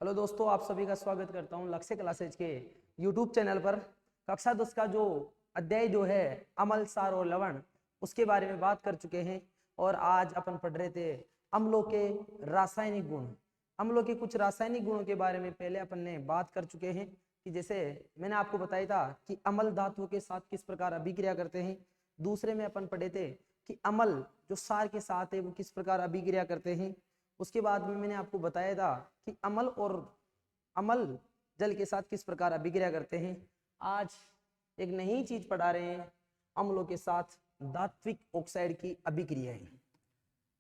Hello दोस्तों, आप सभी का स्वागत करता हूं लक्ष्य क्लासेज के यूट्यूब चैनल पर। कक्षा 10 का जो अध्याय जो है अम्ल, सार और लवण, उसके बारे में बात कर चुके हैं। और आज अपन पढ़ रहे थे अम्लों के रासायनिक गुण। अम्लों के कुछ रासायनिक गुणों के बारे में पहले अपन ने बात कर चुके हैं कि जैसे मैंने आपको बताया था कि अम्ल धातुओं के साथ किस प्रकार अभिक्रिया करते हैं। दूसरे में अपन पढ़े थे कि अम्ल जो सार के साथ है वो किस प्रकार अभिक्रिया करते हैं। उसके बाद में मैंने आपको बताया था कि अम्ल जल के साथ किस प्रकार अभिक्रिया करते हैं। आज एक नई चीज पढ़ा रहे हैं, अम्लों के साथ धात्विक ऑक्साइड की अभिक्रियाएं।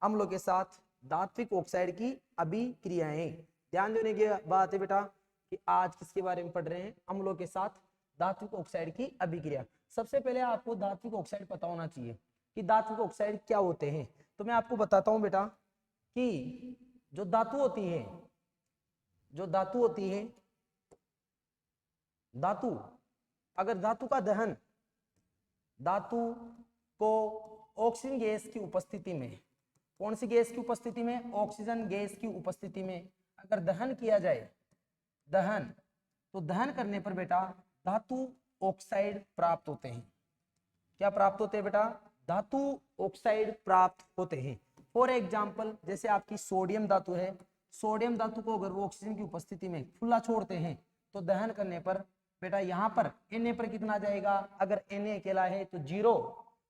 अम्लों के साथ धात्विक ऑक्साइड की अभिक्रियाएं। ध्यान देने की बात है बेटा कि आज किसके बारे में पढ़ रहे हैं, अम्लों के साथ धात्विक ऑक्साइड की अभिक्रिया। सबसे पहले आपको धात्विक ऑक्साइड पता होना चाहिए कि धात्विक ऑक्साइड क्या होते हैं। तो मैं आपको बताता हूं बेटा कि जो धातु होती है, धातु अगर धातु का दहन, धातु को ऑक्सीजन गैस की उपस्थिति में, कौन सी गैस की उपस्थिति में, ऑक्सीजन गैस की उपस्थिति में अगर दहन किया जाए, तो दहन करने पर बेटा धातु ऑक्साइड प्राप्त होते हैं। क्या प्राप्त होते हैं बेटा? धातु ऑक्साइड प्राप्त होते हैं। फॉर एग्जाम्पल जैसे आपकी सोडियम धातु है, सोडियम धातु को अगर वो ऑक्सीजन की उपस्थिति में खुला छोड़ते हैं तो दहन करने पर बेटा यहाँ पर Na पर कितना जाएगा, अगर Na अकेला है तो 0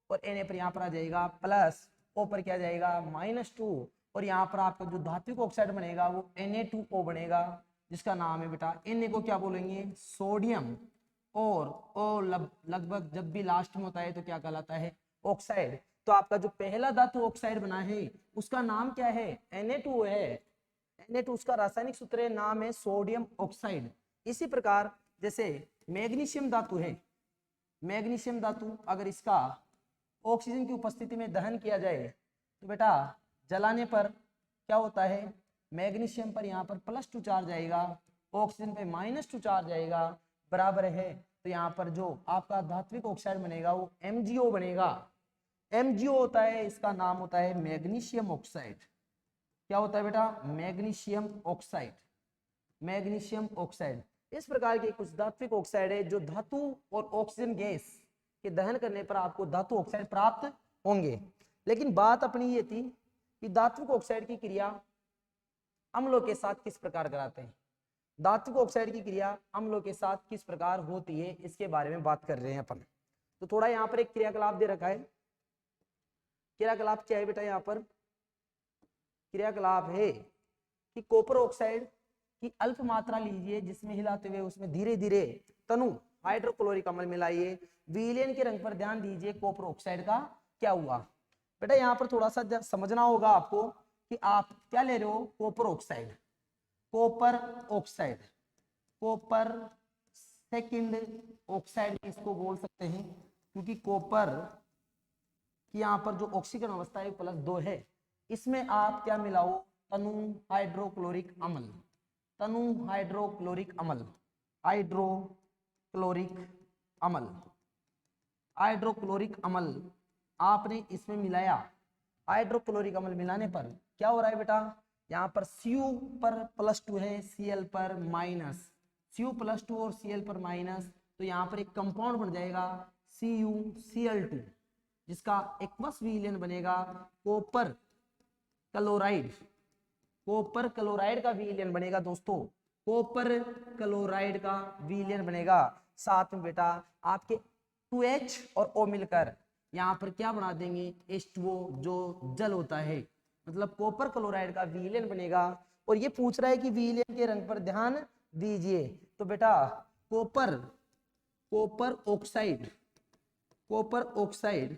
और Na पर यहाँ पर आ जाएगा प्लस, O पर क्या जाएगा -2 और यहाँ पर आपका जो धात्विक ऑक्साइड बनेगा वो Na2O बनेगा, जिसका नाम है बेटा, Na को क्या बोलेंगे, सोडियम, और O लगभग जब भी लास्ट में होता है तो क्या कहलाता है, ऑक्साइड। तो आपका जो पहला धातु ऑक्साइड बना है उसका नाम क्या है, Na2 है। Na2 उसका रासायनिक सूत्र है, नाम है सोडियम ऑक्साइड। इसी प्रकार जैसे मैग्नीशियम धातु है, मैग्नीशियम धातु अगर इसका ऑक्सीजन की उपस्थिति में दहन किया जाए तो बेटा जलाने पर क्या होता है, मैग्नीशियम पर यहाँ पर +2 चार्ज आएगा, ऑक्सीजन पे -2 चार्ज आएगा, बराबर है। तो यहाँ पर जो आपका धात्विक ऑक्साइड बनेगा वो MgO बनेगा। MgO होता है, इसका नाम होता है मैग्नीशियम ऑक्साइड। क्या होता है बेटा, मैग्नीशियम ऑक्साइड, मैग्नीशियम ऑक्साइड। इस प्रकार के कुछ धात्विक ऑक्साइड है जो धातु और ऑक्सीजन गैस के दहन करने पर आपको धातु ऑक्साइड प्राप्त होंगे। लेकिन बात अपनी ये थी कि धात्विक ऑक्साइड की क्रिया अम्लों के साथ किस प्रकार कराते हैं। धात्विक ऑक्साइड की क्रिया अम्लों के साथ किस प्रकार होती है, इसके बारे में बात कर रहे हैं अपन। तो थोड़ा यहाँ पर एक क्रियाकलाप दे रखा है। क्रियाकलाप क्या है बेटा, यहाँ पर क्रियाकलाप है कि कॉपर ऑक्साइड की अल्प मात्रा लीजिए, जिसमें हिलाते हुए उसमें धीरे धीरे तनु हाइड्रोक्लोरिक अम्ल मिलाइए। विलेन के रंग पर ध्यान दीजिए, कॉपर ऑक्साइड का क्या हुआ बेटा। यहाँ पर थोड़ा सा समझना होगा आपको कि आप क्या ले रहे हो, copper oxide, copper oxide, copper second oxide इसको बोल सकते हैं, क्योंकि कॉपर की यहाँ पर जो ऑक्सीजन अवस्था है +2 है। इसमें आप क्या मिलाओ, तनु हाइड्रोक्लोरिक अम्ल, तनु हाइड्रोक्लोरिक अम्ल, हाइड्रोक्लोरिक अम्ल, हाइड्रोक्लोरिक अम्ल आपने इसमें मिलाया। हाइड्रोक्लोरिक अम्ल मिलाने पर क्या हो रहा है बेटा, यहाँ पर Cu पर +2 है, Cl पर माइनस, Cu +2 और Cl पर माइनस, तो यहाँ पर एक कंपाउंड बन जाएगा CuCl2, जिसका एक्वस विलेन बनेगा कॉपर क्लोराइड, कॉपर क्लोराइड का विलेन बनेगा दोस्तों, कॉपर क्लोराइड का विलेन बनेगा। साथ में बेटा आपके 2H और O मिलकर यहाँ पर क्या बना देंगे, H2O, जो जल होता है, मतलब कॉपर क्लोराइड का विलेन बनेगा। और ये पूछ रहा है कि विलेन के रंग पर ध्यान दीजिए, तो बेटा copper, copper oxide, copper oxide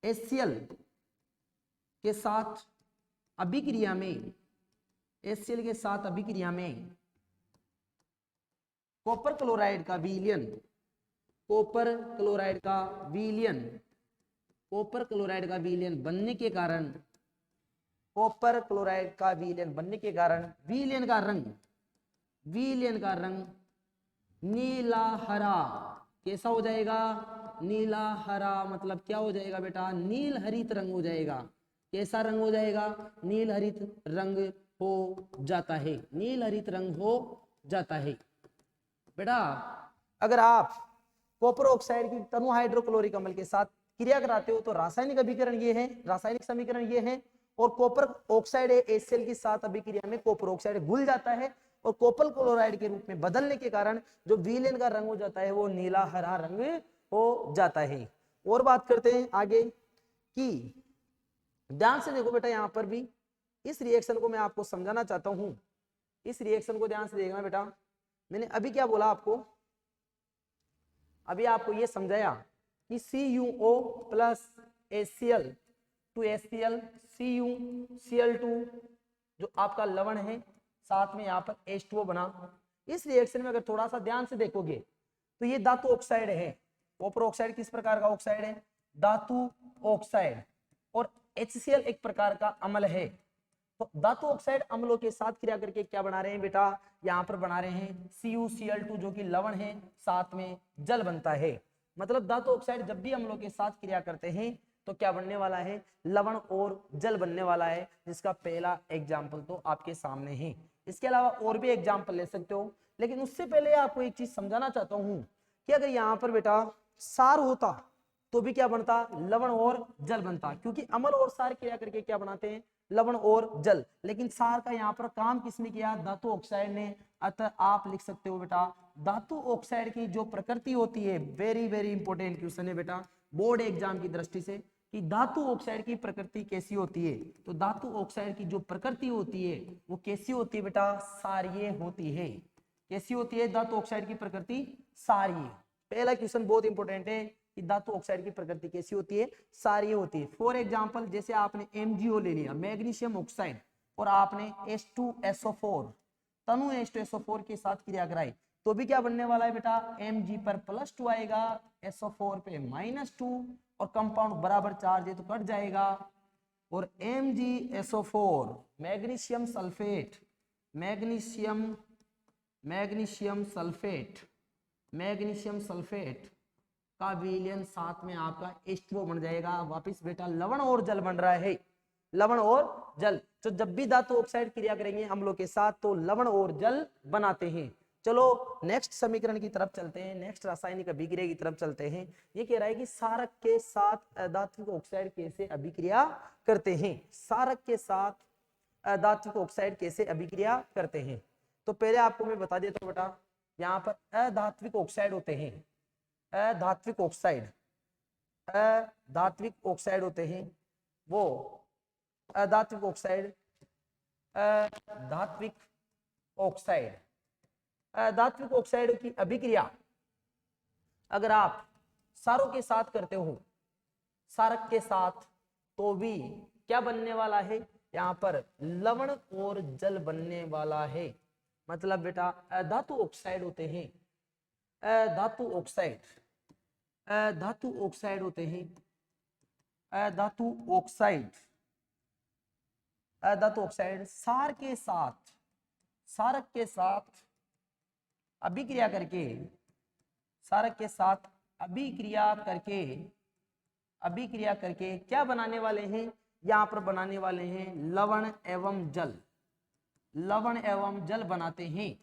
HCl के साथ अभिक्रिया में, HCl के साथ अभिक्रिया में कॉपर क्लोराइड का विलयन, कॉपर क्लोराइड का विलयन, कॉपर क्लोराइड का विलयन बनने के कारण, कॉपर क्लोराइड का विलयन बनने के कारण विलयन का रंग, विलयन का रंग नीला हरा कैसा हो जाएगा, नीला हरा, मतलब क्या हो जाएगा बेटा, नील हरित रंग हो जाएगा। कैसा रंग हो जाएगा, नील हरित रंग हो जाता है, नील हरित रंग हो जाता है। बेटा अगर आप कॉपर ऑक्साइड की तनु हाइड्रोक्लोरिक अम्ल के साथ क्रिया कराते हो तो रासायनिक अभिकरण ये है, रासायनिक समीकरण ये है, और कॉपर ऑक्साइड HCl के साथ अभिक्रिया में कॉपर ऑक्साइड घुल जाता है और कॉपर क्लोराइड के रूप में बदलने के कारण जो विलेन का रंग हो जाता है वो नीला हरा रंग हो जाता है। और बात करते हैं आगे कि ध्यान से देखो बेटा, यहां पर भी इस रिएक्शन को मैं आपको समझाना चाहता हूं। इस रिएक्शन को ध्यान से देखना बेटा, मैंने अभी क्या बोला आपको, अभी आपको ये समझाया कि CuO plus HCl to HCl CuCl2 जो आपका लवण है, साथ में यहाँ पर H2O बना। इस रिएक्शन में अगर थोड़ा सा ध्यान से देखोगे तो ये धातु ऑक्साइड है। कॉपर ऑक्साइड किस प्रकार का ऑक्साइड है? धातु ऑक्साइड। और HCl एक प्रकार का अम्ल है। तो धातु ऑक्साइड अम्लों के साथ क्रिया करके क्या बना रहे हैं बेटा? यहाँ पर बना रहे हैं CuCl2 जो कि लवण है, साथ में जल बनता है। मतलब धातु ऑक्साइड जब भी अम्लों के साथ क्रिया करते हैं तो क्या बनने वाला है? लवण और जल बनने वाला है, जिसका पहला एग्जाम्पल तो आपके सामने है। इसके अलावा और भी एग्जाम्पल ले सकते हो, लेकिन उससे पहले आपको एक चीज समझाना चाहता हूं कि अगर यहाँ पर बेटा सार होता तो भी क्या बनता? लवण और जल बनता, क्योंकि अम्ल और सार क्रिया करके क्या बनाते हैं? लवण और जल। लेकिन सार का यहाँ पर काम किसने किया? धातु ऑक्साइड ने। अतः आप लिख सकते हो बेटा, धातु ऑक्साइड की जो प्रकृति होती है, वेरी वेरी इंपॉर्टेंट क्वेश्चन है बेटा बोर्ड एग्जाम की दृष्टि से, कि धातु ऑक्साइड की प्रकृति कैसी होती है। तो धातु ऑक्साइड की जो प्रकृति होती है वो कैसी होती है बेटा? सारीय होती है। कैसी होती है धातु ऑक्साइड की प्रकृति? सारीय। पहला क्वेश्चन बहुत इंपॉर्टेंट है कि धातु ऑक्साइड की प्रकृति कैसी होती है? सारीय होती है। फॉर एग्जांपल जैसे आपने MgO ले लिया, मैग्नीशियम ऑक्साइड, और आपने H2SO4 तनु H2SO4 के साथ क्रिया कराई तो भी क्या बनने वाला है बेटा? Mg पर +2 आएगा, SO4 पे -2, और कंपाउंड बराबर चार्ज है तो कट जाएगा। और MgSO4 magnesium sulphate, magnesium sulphate का विलयन साथ में आपका H2O बन जाएगा। वापिस बेटा लवण और जल बन रहा है, लवण और जल। तो जब भी धातु ऑक्साइड क्रिया करेंगे अम्लों के साथ तो लवण और जल बनाते हैं। चलो नेक्स्ट समीकरण की तरफ चलते हैं, नेक्स्ट रासायनिक अभिक्रिया की तरफ चलते हैं। ये कह रहा है कि सारक के साथ अधात्विक ऑक्साइड कैसे अभिक्रिया करते हैं। सारक के साथ अधात्विक ऑक्साइड कैसे अभिक्रिया करते हैं? तो पहले आपको मैं बता देता हूं बेटा, यहाँ पर अधात्विक ऑक्साइड होते हैं, अधात्विक ऑक्साइड होते हैं। वो अधात्विक ऑक्साइड की अभिक्रिया अगर आप सारों के साथ करते हो, सारक के साथ, तो भी क्या बनने वाला है? यहाँ पर लवण और जल बनने वाला है। मतलब बेटा अधातु ऑक्साइड होते हैं, अधातु ऑक्साइड होते हैं, अधातु ऑक्साइड सारक के साथ अभिक्रिया करके, क्या बनाने वाले हैं? यहाँ पर बनाने वाले हैं लवण एवं जल बनाते हैं।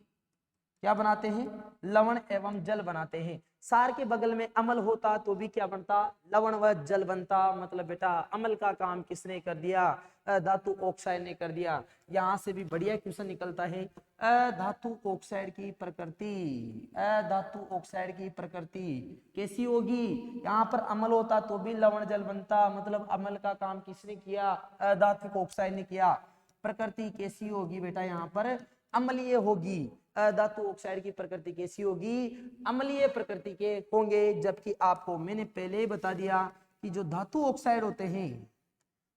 क्या बनाते हैं? लवण एवं जल बनाते हैं। सार के बगल में अम्ल होता तो भी क्या बनता? लवण व जल बनता। मतलब बेटा अम्ल का काम किसने कर दिया? धातु ऑक्साइड ने कर दिया। यहाँ से भी बढ़िया क्वेश्चन निकलता है, धातु ऑक्साइड की प्रकृति कैसी होगी? यहाँ पर अम्ल होता तो भी लवण जल बनता। मतलब अम्ल का काम किसने किया? धातु ऑक्साइड ने किया। प्रकृति कैसी होगी बेटा? यहाँ पर अम्लीय होगी। धातु ऑक्साइड की प्रकृति कैसी होगी? अम्लीय प्रकृति के होंगे। जबकि आपको मैंने पहले ही बता दिया कि जो धातु ऑक्साइड होते हैं,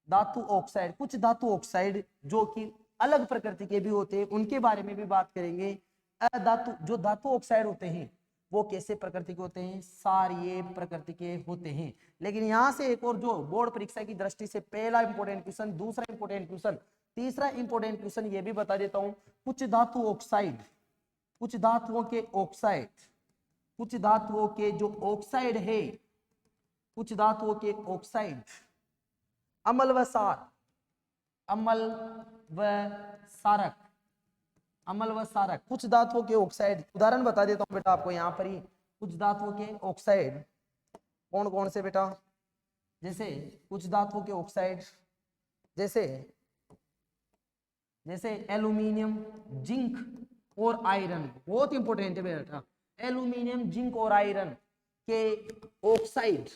कुछ धातु ऑक्साइड जो कि अलग प्रकृति के भी होते हैं, उनके बारे में भी बात करेंगे। जो धातु ऑक्साइड होते हैं वो कैसे प्रकृति के होते हैं? सारीय प्रकृति के होते हैं। लेकिन यहाँ से एक और जो बोर्ड परीक्षा की दृष्टि से पहला इंपॉर्टेंट क्वेश्चन, दूसरा इंपॉर्टेंट क्वेश्चन, तीसरा इंपॉर्टेंट क्वेश्चन ये भी बता देता हूं। कुछ धातुओं के जो ऑक्साइड है, अम्ल व सारक, अम्ल व सारक। कुछ धातुओं के ऑक्साइड, उदाहरण बता देता हूं बेटा आपको यहाँ पर ही। कुछ धातुओं के ऑक्साइड कौन कौन से बेटा, जैसे कुछ धातुओं के ऑक्साइड जैसे जैसे एल्यूमिनियम, जिंक और आयरन, बहुत इंपॉर्टेंट है बेटा। एल्यूमिनियम, जिंक और आयरन के ऑक्साइड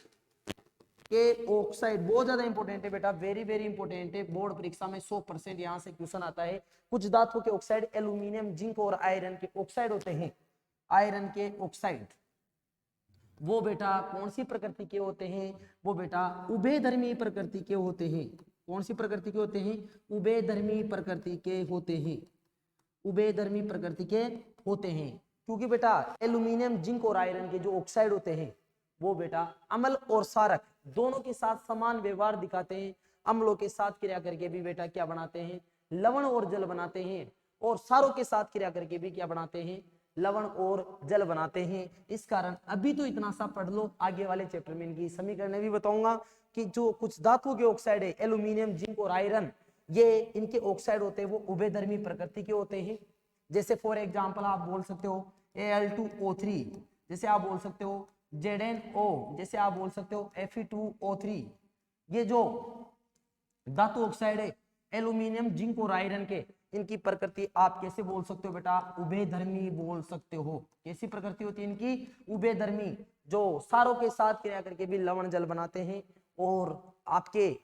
बहुत ज्यादा इंपॉर्टेंट है बेटा, वेरी वेरी इंपॉर्टेंट है। बोर्ड परीक्षा में 100% यहां से क्वेश्चन आता है। कुछ धातुओं के ऑक्साइड एल्यूमिनियम, जिंक और आयरन के ऑक्साइड होते हैं। आयरन के ऑक्साइड वो बेटा कौन सी प्रकृति के होते हैं, वो बेटा उभयधर्मी प्रकृति के होते हैं। कौन सी प्रकृति के होते हैं, उभयधर्मी प्रकृति के होते हैं, उभयधर्मी प्रकृति के होते हैं। क्योंकि बेटा एल्यूमिनियम, जिंक और आयरन के जो ऑक्साइड होते हैं वो बेटा अम्ल और सारक दोनों के साथ समान व्यवहार दिखाते हैं। अम्लों के साथ क्रिया करके भी बेटा क्या बनाते हैं, लवण और जल बनाते हैं, और सारों के साथ क्रिया करके भी क्या बनाते हैं, लवण और जल बनाते हैं। इस कारण अभी तो इतना सा पढ़ लो, आगे वाले चैप्टर में इनकी समीकरण भी बताऊंगा कि जो कुछ धातुओं के ऑक्साइड है एल्यूमिनियम, जिंक और आयरन, ये इनके ऑक्साइड होते हैं वो उभयधर्मी प्रकृति के होते हैं। जैसे फॉर एग्जांपल आप बोल सकते हो Al2O3, जैसे आप बोल सकते हो ZnO, जैसे आप बोल सकते हो Fe2O3। ये जो धातु ऑक्साइड है एल्यूमिनियम, जिंक और आयरन के, इनकी प्रकृति आप कैसे बोल सकते हो बेटा, उभयधर्मी बोल सकते हो। कैसी प्रकृति होती है इनकी, उभयधर्मी, जो सारों के साथ क्रिया करके भी लवण जल बनाते हैं और आपके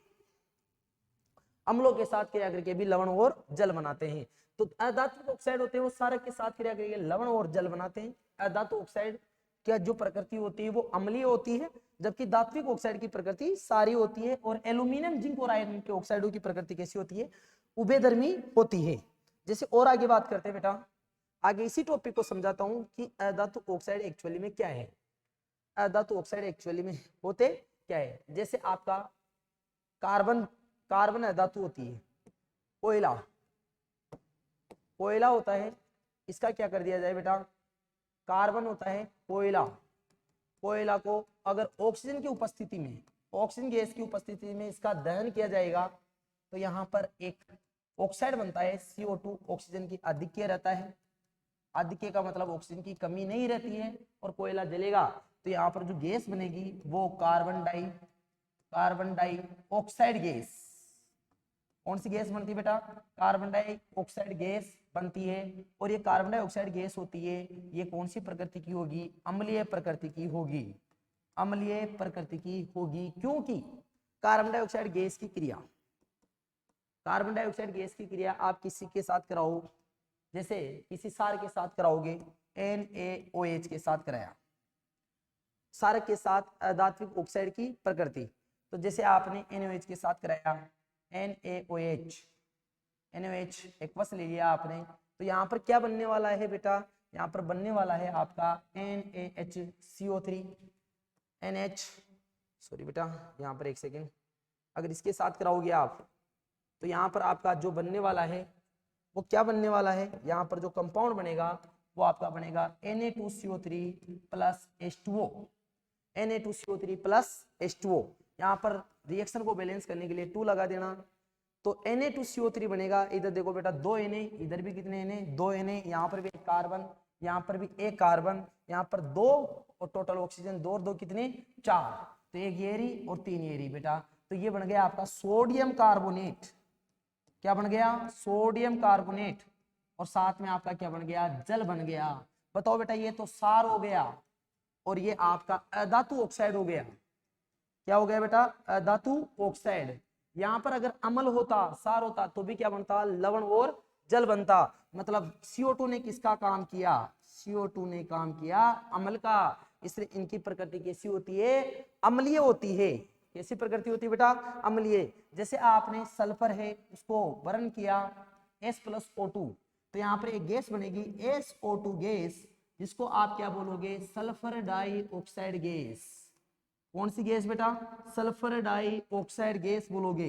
अम्लों के साथ क्रिया करके भी लवण और जल बनाते हैं। तो अधातु ऑक्साइड होते हैं वो सारक के साथ क्रिया करके लवण और जल बनाते हैं। अधातु ऑक्साइड क्या जो प्रकृति होती है वो अम्लीय होती है, जबकि धात्विक ऑक्साइड की प्रकृति सारी होती है। और एल्यूमिनियम, जिंक और आयरन के ऑक्साइडों की प्रकृति कैसी होती है, उभयधर्मी होती है। जैसे और आगे बात करते हैं बेटा, आगे इसी टॉपिक को समझाता हूं कि अधातु ऑक्साइड एक्चुअली में क्या है। अधातु ऑक्साइड एक्चुअली में होते क्या है, जैसे आपका कार्बन अधातु होती है, कोयला होता है, इसका क्या कर दिया जाए बेटा, कार्बन होता है कोयला को अगर ऑक्सीजन की उपस्थिति में, ऑक्सीजन गैस की उपस्थिति में इसका दहन किया जाएगा तो यहाँ पर एक ऑक्साइड बनता है CO2, ऑक्सीजन की आधिक्य रहता है। आधिक्य का मतलब ऑक्सीजन की कमी नहीं रहती है, और कोयला जलेगा तो यहाँ पर जो गैस बनेगी वो कार्बन डाइऑक्साइड गैस। कौन सी गैस बनती है बेटा, कार्बन डाइऑक्साइड गैस बनती है। और ये कार्बन डाइऑक्साइड गैस होती है, ये कौन सी प्रकृति की होगी, अम्लीय प्रकृति की होगी, अम्लीय प्रकृति की होगी। क्योंकि कार्बन डाइऑक्साइड गैस की क्रिया, कार्बन डाइऑक्साइड गैस की क्रिया आप किसी के साथ कराओ, जैसे किसी सार के साथ कराओगे, NaOH के साथ कराया, सारक के साथ अधात्विक ऑक्साइड की प्रकृति, तो जैसे आपने NaOH के साथ कराया, NaOH एक्वस ले लिया आपने, तो यहाँ पर क्या बनने वाला है बेटा, यहाँ पर बनने वाला है आपका NaHCO3, सॉरी बेटा यहाँ पर एक सेकेंड, अगर इसके साथ कराओगे आप तो यहाँ पर आपका जो बनने वाला है वो क्या बनने वाला है, यहाँ पर जो कंपाउंड बनेगा वो आपका बनेगा Na2CO3 plus H2O, Na2CO3 plus H2O। यहाँ पर रिएक्शन को बैलेंस करने के लिए 2 लगा देना, तो Na2CO3 बनेगा। इधर देखो बेटा 2 Na, इधर भी कितने Na, 2 Na, यहाँ पर भी एक कार्बन, यहाँ पर भी एक कार्बन, यहाँ पर 2 और टोटल ऑक्सीजन 2 और 2 कितने 4, तो एक येरी और 3 येरी बेटा। तो ये बन गया आपका सोडियम कार्बोनेट, क्या बन गया, सोडियम कार्बोनेट, और साथ में आपका क्या बन गया, जल बन गया। बताओ बेटा ये तो सार हो गया और ये आपका अधातु ऑक्साइड हो गया। क्या हो गया बेटा, अधातु ऑक्साइड। यहाँ पर अगर अम्ल होता, सार होता तो भी क्या बनता, लवण और जल बनता। मतलब CO2 ने किसका काम किया, CO2 ने काम किया अम्ल का, इसलिए इनकी प्रकृति कैसी होती है, अम्लीय होती है। कैसी प्रकृति होती है बेटा, अम्लीय। जैसे आपने सल्फर है उसको बर्न किया S+O2, तो यहाँ पर एक गैस बनेगी SO2 गैस, जिसको आप क्या बोलोगे, सल्फर डाइऑक्साइड गैस। कौन सी गैस बेटा, सल्फर डाइऑक्साइड गैस बोलोगे।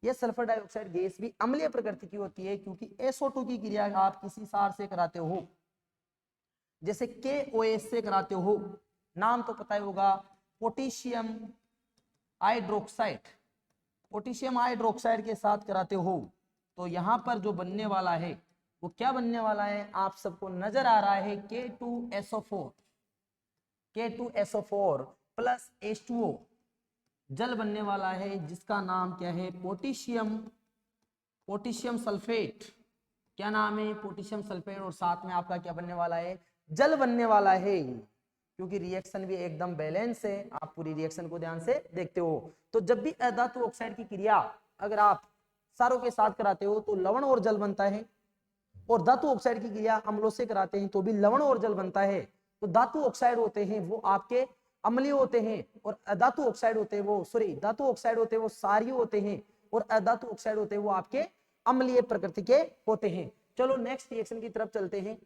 ये सल्फर डाइऑक्साइड गैस भी अम्लीय प्रकृति की होती है, क्योंकि SO2 की क्रिया आप किसी सार से कराते हो, जैसे KOH से कराते हो, नाम तो पता ही होगा, पोटेशियम हाइड्रोक्साइड, पोटेशियम हाइड्रोक्साइड के साथ कराते हो। तो यहाँ पर जो बनने वाला है वो क्या बनने वाला है, आप सबको नजर आ रहा है K2SO4, K2SO4 प्लस H2O जल बनने वाला है जिसका नाम क्या है, पोटेशियम सल्फेट। क्या नाम है, पोटेशियम सल्फेट। और साथ में आपका क्या बनने वाला है, जल बनने वाला है, क्योंकि रिएक्शन भी एकदम बैलेंस है। आप पूरी रिएक्शन को ध्यान से देखते हो। तो जब भी अधातु ऑक्साइड की क्रिया अगर आप सारों के साथ कराते हो तो लवण और जल बनता है, और धातु ऑक्साइड की क्रिया अम्लों से कराते हैं तो भी लवण और जल बनता है। तो धातु ऑक्साइड होते हैं वो आपके अम्लीय होते हैं, और अधातु ऑक्साइड होते हैं वो धातु ऑक्साइड होते हैं वो क्षारीय होते हैं, और अधातु ऑक्साइड होते हैं वो आपके अम्लीय प्रकृति के होते हैं। चलो नेक्स्ट रिएक्शन की तरफ चलते हैं,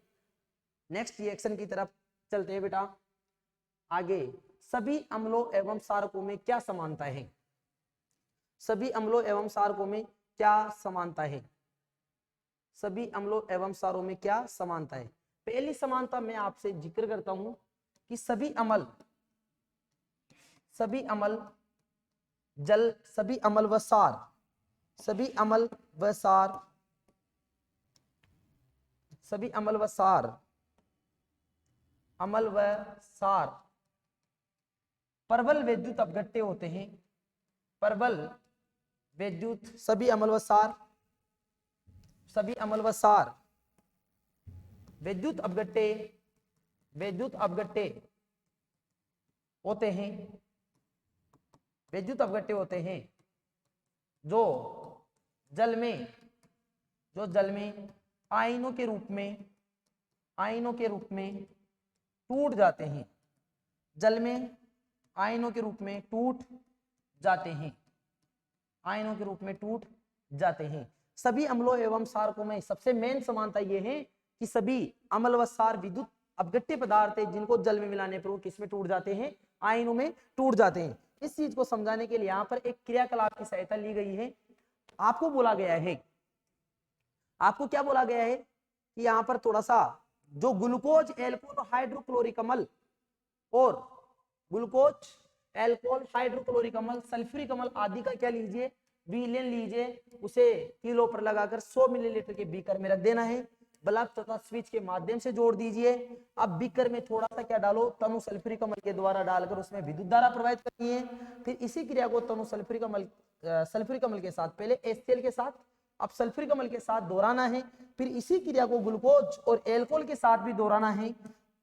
नेक्स्ट रिएक्शन की तरफ चलते हैं बेटा आगे। सभी अम्लों एवं क्षारकों में क्या समानता है, सभी अम्लों एवं क्षारकों में क्या समानता है, सभी अम्लों एवं क्षारों में क्या समानता है। पहली समानता मैं आपसे जिक्र करता हूं कि सभी अम्ल जल, सभी अम्ल व क्षार, सभी अम्ल व क्षार, सभी अम्ल व क्षार, अम्ल व क्षार प्रबल विद्युत अपघट्य होते हैं, प्रबल विद्युत, सभी अम्ल व क्षार, सभी अम्ल व क्षार विद्युत अपघट्य होते हैं, विद्युत अपघट्य होते हैं जो जल में आयनों के रूप में टूट जाते हैं, जल में आयनों के रूप में टूट जाते हैं, आयनों के रूप में टूट जाते हैं। सभी अम्लों एवं क्षारकों में सबसे मेन समानता यह है कि सभी अम्ल व क्षार विद्युत अपघट्य पदार्थ है जिनको जल में मिलाने पर वो किसमें टूट जाते हैं, आयनों में टूट जाते हैं। इस चीज को समझाने के लिए यहाँ पर एक क्रियाकलाप की सहायता ली गई है। आपको बोला गया है, आपको क्या बोला गया है कि यहाँ पर थोड़ा सा जो ग्लूकोज एल्कोहल हाइड्रोक्लोरिक अम्ल और ग्लूकोज एल्कोहल हाइड्रोक्लोरिक अम्ल सल्फ्यूरिक अम्ल आदि का क्या लीजिए, विलयन लीजिए, उसे किलो पर लगाकर 100 मिलीलीटर के बीकर में रख देना है, बल्ब तथा स्विच के माध्यम से जोड़ दीजिए। अब बीकर में थोड़ा सा क्या डालो, तनु सल्फ्यूरिक अम्ल के द्वारा डालकर उसमें विद्युत धारा प्रवाहित करनी है। फिर इसी क्रिया को तनु सल्फ्यूरिक अम्ल के साथ, पहले HCl के साथ, अब सल्फ्यूरिक अम्ल के साथ दोहराना है। फिर इसी क्रिया को ग्लूकोज और एल्कोहल के साथ भी दोहराना है।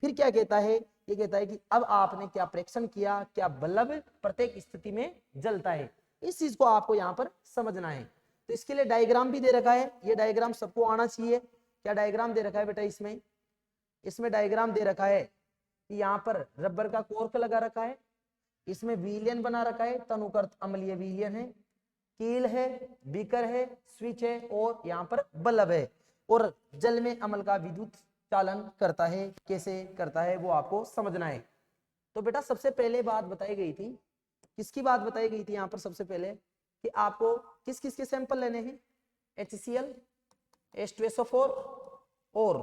फिर क्या कहता है, ये कहता है कि अब आपने क्या प्रेक्षण किया, क्या बल्ब प्रत्येक स्थिति में जलता है। इस चीज को आपको यहाँ पर समझना है। तो इसके लिए डायग्राम भी दे रखा है, ये डायग्राम सबको आना चाहिए। क्या डायग्राम दे रखा है बेटा, इसमें डायग्राम दे रखा है कि यहाँ पर रबर का कोर्क लगा रखा है, इसमें विलयन बना रखा है, तनुकर्त अम्लीय विलयन है, कील है, बीकर है, स्विच है और यहाँ पर बल्ब है, और जल में अम्ल का विद्युत चालन करता है। कैसे करता है वो आपको समझना है। तो बेटा सबसे पहले बात बताई गई थी, किसकी बात बताई गई थी यहाँ पर सबसे पहले, कि आपको किस किस के सैंपल लेने हैं, HCl, H2SO4 और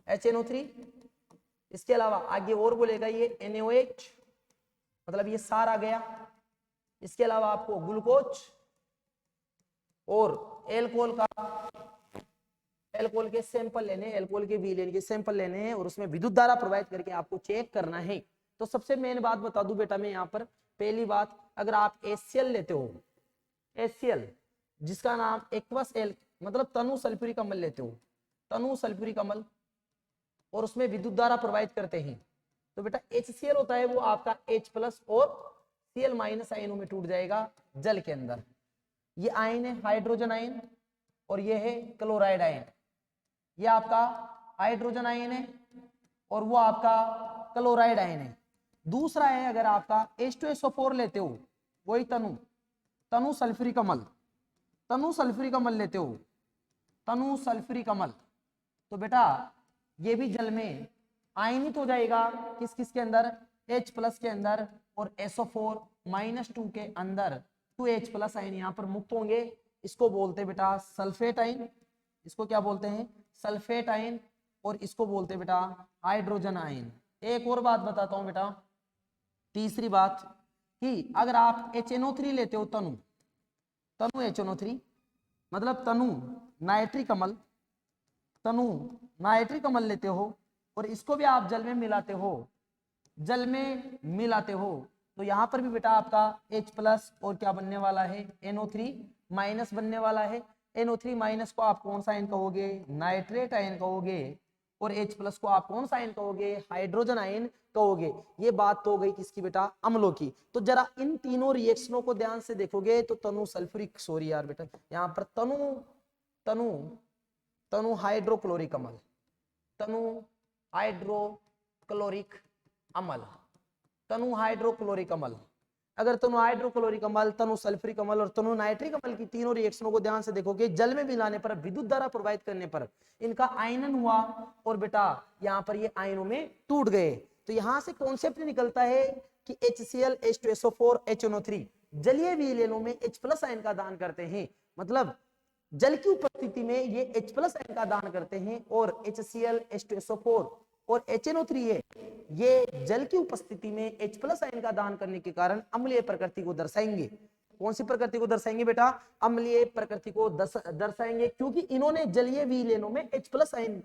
HNO3। इसके अलावा आगे और बोलेगा ये NaOH, मतलब ये सार आ गया। इसके अलावा आपको ग्लूकोज और एल्कोहल के सैंपल लेने, एल्कोहल के विलयन के सैंपल लेने हैं और उसमें विद्युत धारा प्रवाहित करके आपको चेक करना है। तो सबसे मेन बात बता दूं बेटा मैं यहाँ पर, पहली बात, अगर आप HCl लेते हो, HCl जिसका नाम एक्वस एल मतलब तनु सल्फ्यूरिक अम्ल लेते हो, तनु सल्फ्यूरिक अम्ल, और उसमें विद्युत धारा प्रवाहित करते हैं, तो बेटा HCl होता है वो आपका H+ और Cl- आयनों में टूट जाएगा जल के अंदर। ये आयन है हाइड्रोजन आयन और ये है क्लोराइड आयन। ये आपका हाइड्रोजन आयन है और वो आपका क्लोराइड आयन है। दूसरा है अगर आपका H2SO4 लेते हो, वही तनु सल्फ्यूरिक अम्ल, तनु सल्फ्यूरिक अम्ल लेते हो, तनु सल्फ्यूरिक अम्ल, तो बेटा ये भी जल में आयनित हो जाएगा। किस किस के अंदर, H+ के अंदर और SO4-2 के अंदर 2H+ आयन यहाँ पर मुक्त होंगे। इसको बोलते बेटा सल्फेट आयन, इसको क्या बोलते हैं, सल्फेट आयन, और इसको बोलते बेटा हाइड्रोजन आयन। एक और बात बताता हूं बेटा, तीसरी बात, कि अगर आप HNO3 लेते हो, तनु HNO3, मतलब तनु नाइट्रिक अम्ल, तनु नाइट्रिक अम्ल लेते हो और इसको भी आप जल में मिलाते हो, जल में मिलाते हो, तो यहां पर भी बेटा आपका H+ और क्या बनने वाला है, NO3- बनने वाला है। NO3- को आप कौन सा आयन कहोगे, नाइट्रेट आयन कहोगे, और H+ को आप कौन सा आयन कहोगे, हाइड्रोजन आयन कहोगे। ये बात तो हो गई किसकी बेटा, अम्लों की। तो जरा इन तीनों रिएक्शनों को ध्यान से देखोगे तो तनु सल्फ्यूरिक, सॉरी यार बेटा, यहाँ पर तनु तनु तनु हाइड्रोक्लोरिक अम्ल, तनु हाइड्रोक्लोरिक अम्ल, तनु हाइड्रोक्लोरिक अम्ल। अगर तनु हाइड्रोक्लोरिक अम्ल, तनु सल्फ्यूरिक अम्ल और तनु नाइट्रिक अम्ल की तीनों रिएक्शनों को ध्यान से देखोगे, जल में मिलाने पर, विद्युत धारा प्रवाहित करने पर इनका आयनन हुआ और बेटा यहाँ पर ये आयनों में टूट गए। तो यहां से कॉन्सेप्ट निकलता है कि HCl H2SO4 HNO3 जलीय विलयनों में H+ आयन का दान करते हैं, मतलब जल की उपस्थिति में ये H+ आयन का दान करते हैं, और HCl H2SO4 और HNO3 है, ये जल की उपस्थिति में H+ आयन का दान करने के कारण अम्लीय प्रकृति को दर्शाएंगे। कौन सी प्रकृति को दर्शाएंगे बेटा, अम्लीय प्रकृति को दर्शाएंगे, क्योंकि इन्होंने जलीय विलयनों में H+ आयन,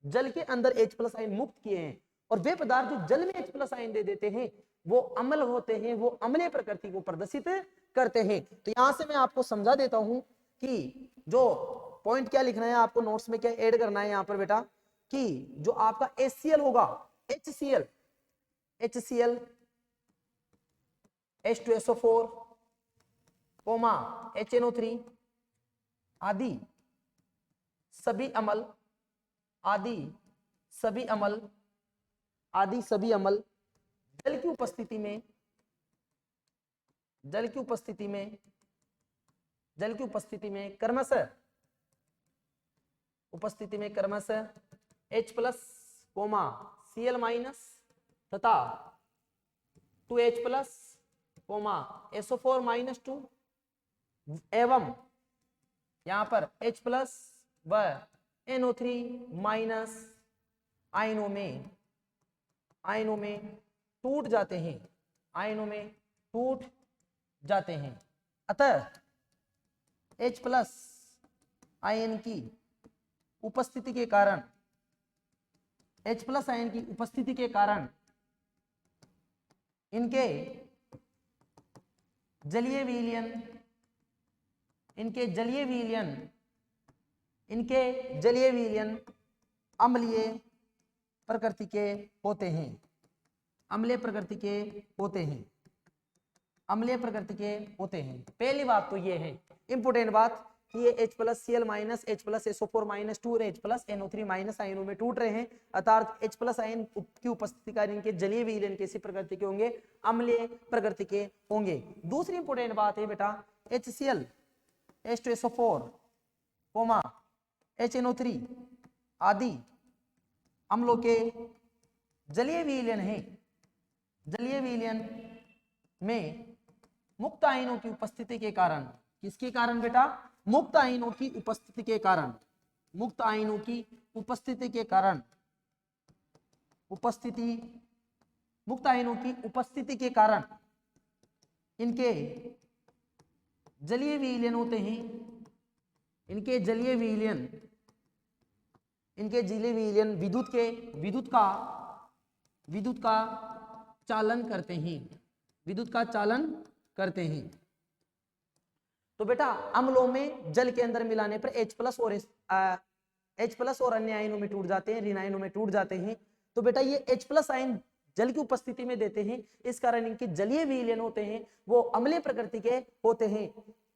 जल के अंदर H+ आयन मुक्त किए हैं, और वे पदार्थ जो जल में H+ आयन दे देते हैं वो अम्ल होते हैं, वो अम्लीय प्रकृति को प्रदर्शित करते हैं। तो यहां से मैं आपको समझा देता हूं कि जो पॉइंट क्या लिखना है आपको, नोट्स में क्या ऐड करना है यहाँ पर बेटा, कि जो आपका HCl होगा, HCl H2SO4, HNO3 आदि सभी अम्ल, आदि सभी अम्ल, आदि सभी अम्ल जल की उपस्थिति में, जल की उपस्थिति में, जल की उपस्थिति में क्रमशः, उपस्थिति में क्रमशः H+, Cl- तथा 2H+, SO4- 2 एवं यहां पर H+ व NO3- आयनों में टूट जाते हैं, आयनों में टूट जाते हैं। अतः H+ आयन की उपस्थिति के कारण, H+ आयन की उपस्थिति के कारण इनके जलीय विलयन, इनके जलीय विलयन, इनके जलीय विलयन अम्लीय प्रकृति के होते हैं, अम्लीय प्रकृति के होते हैं, अम्लीय प्रकृति के होते हैं। पहली बात तो ये है इंपोर्टेंट बात कि ये H+ Cl- H+ SO4- 2 और H+ NO3- आयनों में टूट रहे हैं, अर्थात H+ आयन की उपस्थिति कारण इनके जलीय विलयन कैसी प्रकृति के होंगे, अम्लीय प्रकृति के होंगे। दूसरी इंपोर्टेंट बात है बेटा, HCl H2SO4, HNO3 आदि अम्लों के जलीय विलयन है, जलीय विलयन में मुक्त आयनों की उपस्थिति के कारण, किसके कारण बेटा, मुक्त आयनों की उपस्थिति के कारण, मुक्त आयनों की उपस्थिति के कारण, उपस्थिति, मुक्त आयनों की उपस्थिति के कारण इनके जलीय विलयन होते हैं, इनके जलीय विलयन, इनके जलीय विलयन विद्युत का चालन करते हैं, विद्युत का चालन करते हैं। तो बेटा अम्लों में जल के अंदर मिलाने पर H+ और अन्य आयनों में टूट जाते हैं, ऋण आयनों में टूट जाते हैं। तो बेटा ये H+ आयन जल की उपस्थिति में देते हैं, इस कारण इनके जलीय विलयन होते हैं वो अम्लीय प्रकृति के होते हैं।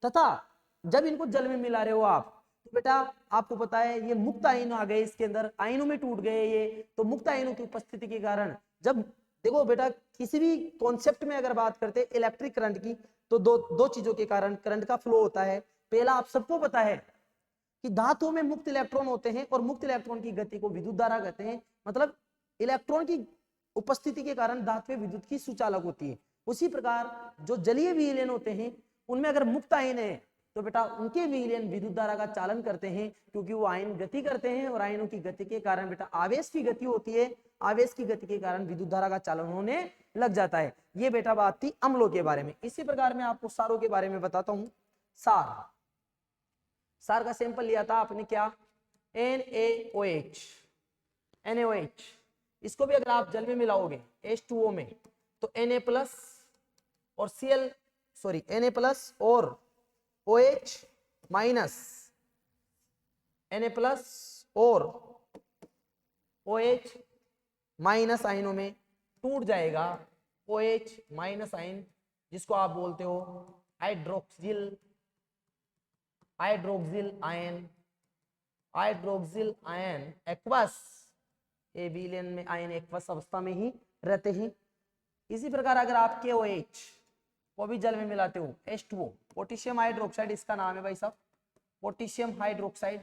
तथा जब इनको जल में मिला रहे हो आप, तो बेटा आपको पता है ये मुक्त आयन आ गए, इसके अंदर आयनों में टूट गए ये, तो मुक्त आयनों की उपस्थिति के कारण, जब देखो बेटा किसी भी कॉन्सेप्ट में अगर बात करते हैं इलेक्ट्रिक करंट की, तो दो चीजों के कारण करंट का फ्लो होता है। पहला आप सबको पता है कि धातुओं में मुक्त इलेक्ट्रॉन होते हैं और मुक्त इलेक्ट्रॉन की गति को विद्युत धारा कहते हैं, मतलब इलेक्ट्रॉन की उपस्थिति के कारण धातु विद्युत की सुचालक होती है। उसी प्रकार जो जलीय विलयन होते हैं उनमें अगर मुक्त आयन है तो बेटा उनके विलयन विद्युत धारा का चालन करते हैं, क्योंकि वो आयन गति करते हैं और आयनों की गति के कारण बेटा आवेश की गति होती है, आवेश की गति के कारण विद्युत धारा का चालन होने लग जाता है। ये बेटा बात थी अम्लों के बारे में। इसी प्रकार मैं आपको सारों के बारे में बताता हूं। सार, सार का सैंपल लिया था आपने क्या, NaOH, NaOH। इसको भी अगर आप जल में मिलाओगे H2O में तो Na प्लस और Na प्लस और OH माइनस, Na प्लस और OH माइनस आयनों में टूट जाएगा OH माइनस आयन, जिसको आप बोलते हो हाइड्रोक्सिल आयन एक्वस। ये विलयन में आयन एक्वस अवस्था में ही रहते हैं। इसी प्रकार अगर आप KOH को भी जल में मिलाते हो H2O, पोटेशियम हाइड्रोक्साइड इसका नाम है भाई साहब, पोटेशियम हाइड्रोक्साइड।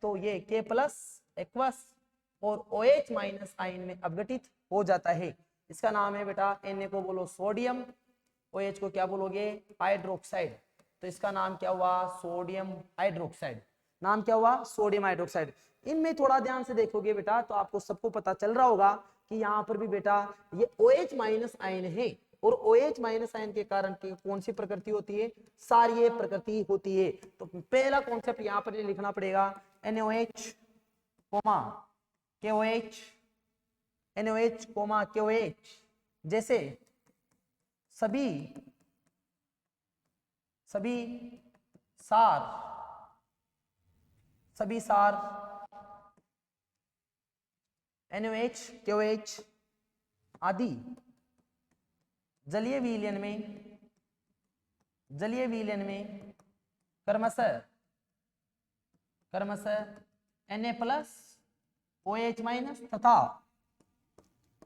तो ये K प्लस एक्वस और OH माइनस आयन में अपघटित हो जाता है। इसका नाम है बेटा, Na को बोलो सोडियम, OH को क्या बोलोगे, हाइड्रोक्साइड। तो इसका नाम क्या हुआ, सोडियम हाइड्रोक्साइड। नाम क्या हुआ, सोडियम हाइड्रोक्साइड। इनमें थोड़ा ध्यान से देखोगे बेटा तो आपको सबको पता चल रहा होगा कि यहाँ पर भी बेटा ये OH माइनस आयन है, और OH माइनस आयन के कारण कौन सी प्रकृति होती है, सारीय प्रकृति होती है। तो पहला कॉन्सेप्ट यहाँ पर लिखना पड़ेगा, NaOH, KOH, जैसे सभी सार NaOH, KOH आदि जलीय विलयन में क्रमशः Na प्लस OH माइनस तथा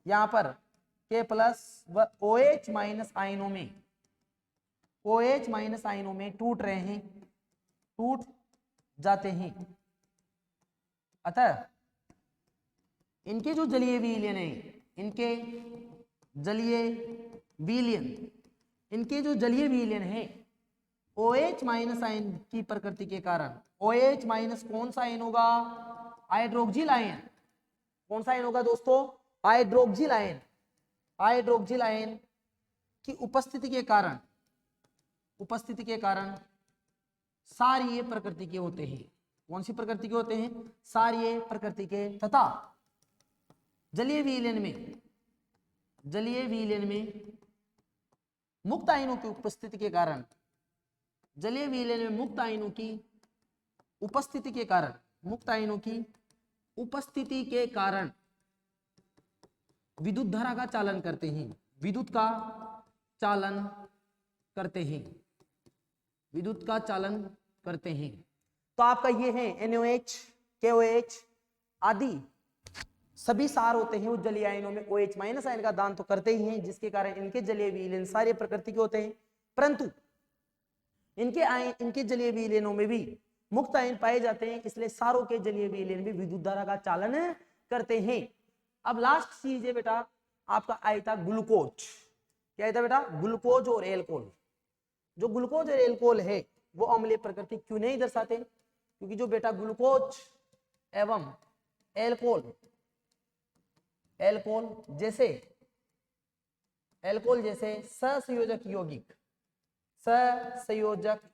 यहाँ पर K प्लस व OH माइनस आयनों में टूट जाते हैं। अतः इनके जो जलीय विलयन है OH माइनस आयन की प्रकृति के कारण, OH माइनस कौन सा आयन होगा, हाइड्रोक्सिल आयन। कौन सा आयन होगा दोस्तों, हाइड्रोक्सिल आयन की उपस्थिति के कारण सारीय प्रकृति के होते हैं। कौन सी प्रकृति के होते हैं, सारीय प्रकृति के, तथा जलीय विलयन में मुक्त आयनों की उपस्थिति के कारण, विद्युत धारा का चालन करते हैं। तो आपका ये है NaOH, KOH आदि सभी सार होते हैं, उस जलीय आयनों में OH माइनस आयन का दान तो करते ही हैं, जिसके कारण इनके जलीय विलयन सारे प्रकृति के होते हैं। परंतु इनके जलीय विलयनों में भी मुक्त आयन पाए जाते हैं, इसलिए सारों के जलीय विलयन भी विद्युत धारा का चालन करते हैं। अब लास्ट चीज है बेटा आपका आया था ग्लूकोज। क्या आया था बेटा, ग्लूकोज और एल्कोहल। जो ग्लूकोज और एल्कोहल है वो अम्लीय प्रकृति क्यों नहीं दर्शाते, क्योंकि जो बेटा ग्लूकोज एवं एल्कोहल जैसे सहसंयोजक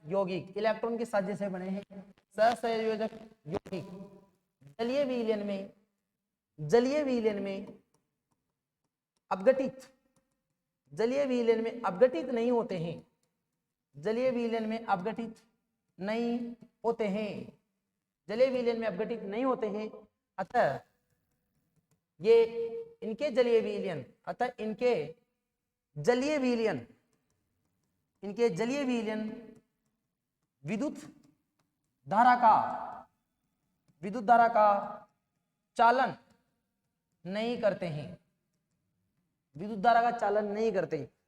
यौगिक इलेक्ट्रॉन की साझे से बने हैं। सहसंयोजक यौगिक जलीय विलयन में अपघटित नहीं होते हैं। अतः इनके जलीय विलयन विद्युत धारा का चालन नहीं करते हैं।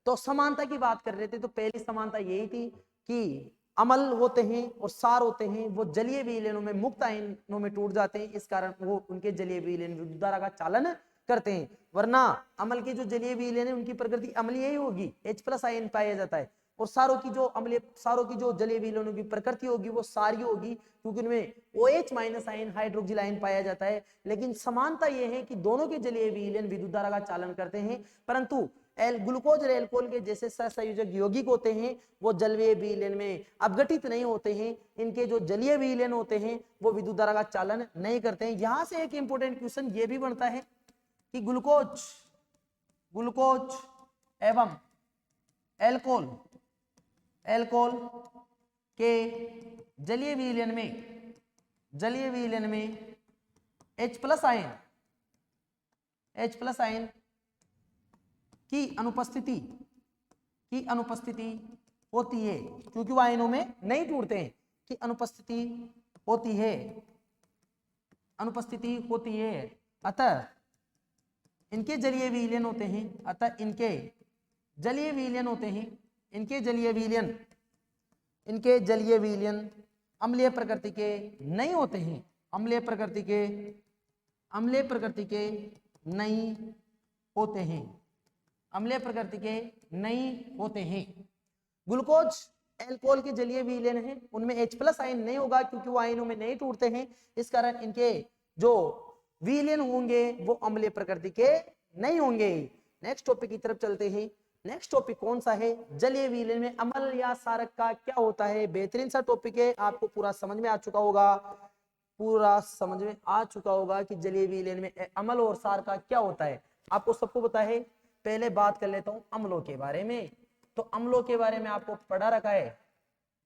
तो समानता की बात कर रहे थे, तो पहली समानता यही थी कि अम्ल होते हैं और सार होते हैं, वो जलीय विलयनों में मुक्त आयनों में टूट जाते हैं, इस कारण वो उनके जलीय विलयन विद्युत धारा का चालन करते हैं। वरना अम्ल के जो जलीय विलयन है उनकी प्रकृति अम्लीय ही होगी, H+ आयन पाया जाता है, और सारों की जो जलीय विलयनों की प्रकृति होगी वो सारी होगी, क्योंकि उनमें OH- आयन हाइड्रोक्सिल आयन पाया जाता है। लेकिन समानता यह है कि दोनों के जलीय विलयन विद्युत धारा का चालन करते हैं, परंतु एल ग्लूकोज और एल्कोहल के जैसे सहसंयोजक यौगिक होते हैं वो जलीय विलयन में अपघटित नहीं होते हैं। इनके जो जलीय विलयन होते हैं वो विद्युत धारा का चालन नहीं करते हैं। यहां से एक इंपॉर्टेंट क्वेश्चन ये भी बनता है कि ग्लूकोज एवं एल्कोहल के जलीय विलयन में H प्लस आयन की अनुपस्थिति होती है, क्योंकि वो आयनों में नहीं टूटते हैं, की अनुपस्थिति होती है। अतः इनके जलीय विलयन होते हैं, इनके जलीय विलयन अम्लीय प्रकृति के नहीं होते हैं, अम्लीय प्रकृति के नहीं होते हैं। ग्लूकोज एल्कोहल के जलीय विलयन है, उनमें H प्लस आयन नहीं होगा, क्योंकि वो आयनों में नहीं टूटते हैं। इस कारण इनके जो विलयन होंगे वो अम्लीय प्रकृति के नहीं होंगे। नेक्स्ट टॉपिक की तरफ चलते हैं। नेक्स्ट टॉपिक कौन सा है? जलीय विलयन में अम्ल या क्षारक का क्या होता है। बेहतरीन सा टॉपिक है, आपको पूरा समझ में आ चुका होगा कि जलीय विलयन में अम्ल और क्षार का क्या होता है, आपको सबको पता है। पहले बात कर लेता हूं अम्लों के बारे में। तो अम्लों के बारे में आपको पढ़ा रखा है।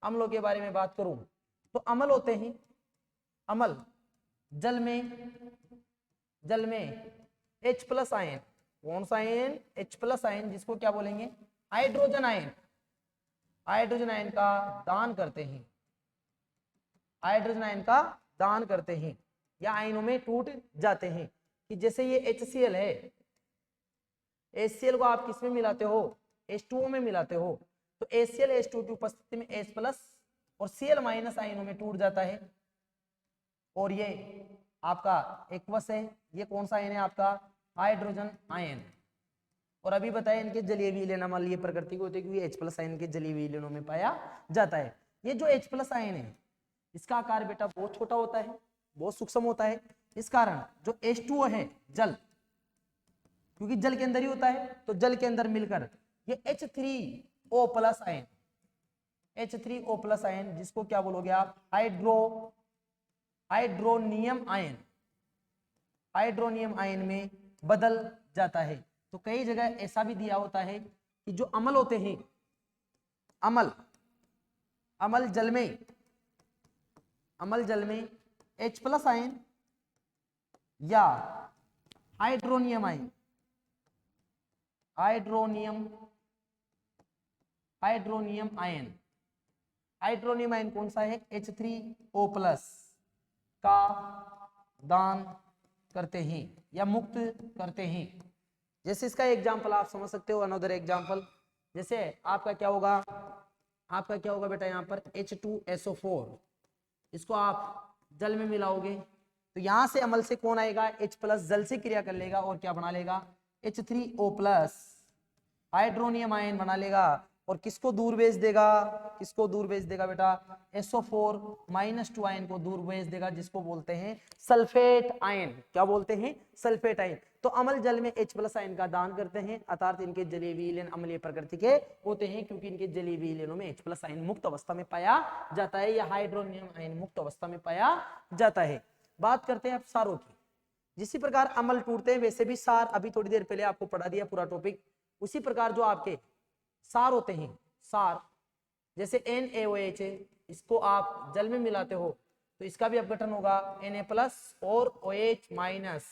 अम्लों के बारे में बात करूं तो अम्ल होते हैं, अम्ल जल में H प्लस आयन, कौन सा आयन? H प्लस आयन, जिसको क्या बोलेंगे? हाइड्रोजन आयन का दान करते हैं, या आयनों में टूट जाते हैं। कि जैसे ये HCl है, HCl को आप किस में मिलाते हो? H2O में मिलाते हो। तो HCl H2O की उपस्थिति में H प्लस और Cl माइनस आयनों में टूट जाता है। और ये आपका एक्वस है, ये कौन सा आयन है आपका? Hydrogen ion. और अभी बताया इनके जलीय विलयन अम्लीय प्रकृति को होते हैं, क्योंकि H प्लस आयन के जलीय विलयनों में पाया जाता है। ये जो H प्लस आयन है, इसका आकार बेटा बहुत छोटा होता है, बहुत सूक्ष्म होता है। इस कारण जो H2O है, जल, क्योंकि जल के अंदर ही होता है, तो जल के अंदर मिलकर ये H3O प्लस आयन, जिसको क्या बोलोगे आप? हाइड्रोनियम आयन में बदल जाता है। तो कई जगह ऐसा भी दिया होता है कि जो अम्ल होते हैं, अम्ल जल में H प्लस आयन या हाइड्रोनियम आयन कौन सा है? H3O प्लस का दान करते हैं या मुक्त करते हैं। जैसे इसका एग्जाम्पल आप समझ सकते हो, अनदर एग्जाम्पल, जैसे आपका क्या होगा बेटा? यहाँ पर H2SO4, इसको आप जल में मिलाओगे तो यहां से अम्ल से कौन आएगा? H प्लस जल से क्रिया कर लेगा और क्या बना लेगा? H3O प्लस हाइड्रोनियम आयन बना लेगा। और किसको दूर भेज देगा बेटा? SO4-2 आयन को दूर भेज देगा, जिसको बोलते हैं सल्फेट आयन। क्या बोलते हैं? Sulphate ion. तो अम्ल जल में H प्लस आयन का दान करते हैं, अर्थात इनके जलीय विलयन अम्लीय प्रकृति के होते हैं, क्योंकि इनके जलीय विलयनों में H प्लस आयन मुक्त अवस्था में पाया जाता है, या हाइड्रोनियम आयन मुक्त अवस्था में पाया जाता है। बात करते हैं अब क्षारों की। जिसी प्रकार अम्ल टूटते हैं, वैसे भी क्षार, अभी थोड़ी देर पहले आपको पढ़ा दिया पूरा टॉपिक। उसी प्रकार जो आपके क्षार होते हैं, क्षार जैसे NaOH है, इसको आप जल में मिलाते हो तो इसका भी अपघटन होगा Na प्लस और OH माइनस।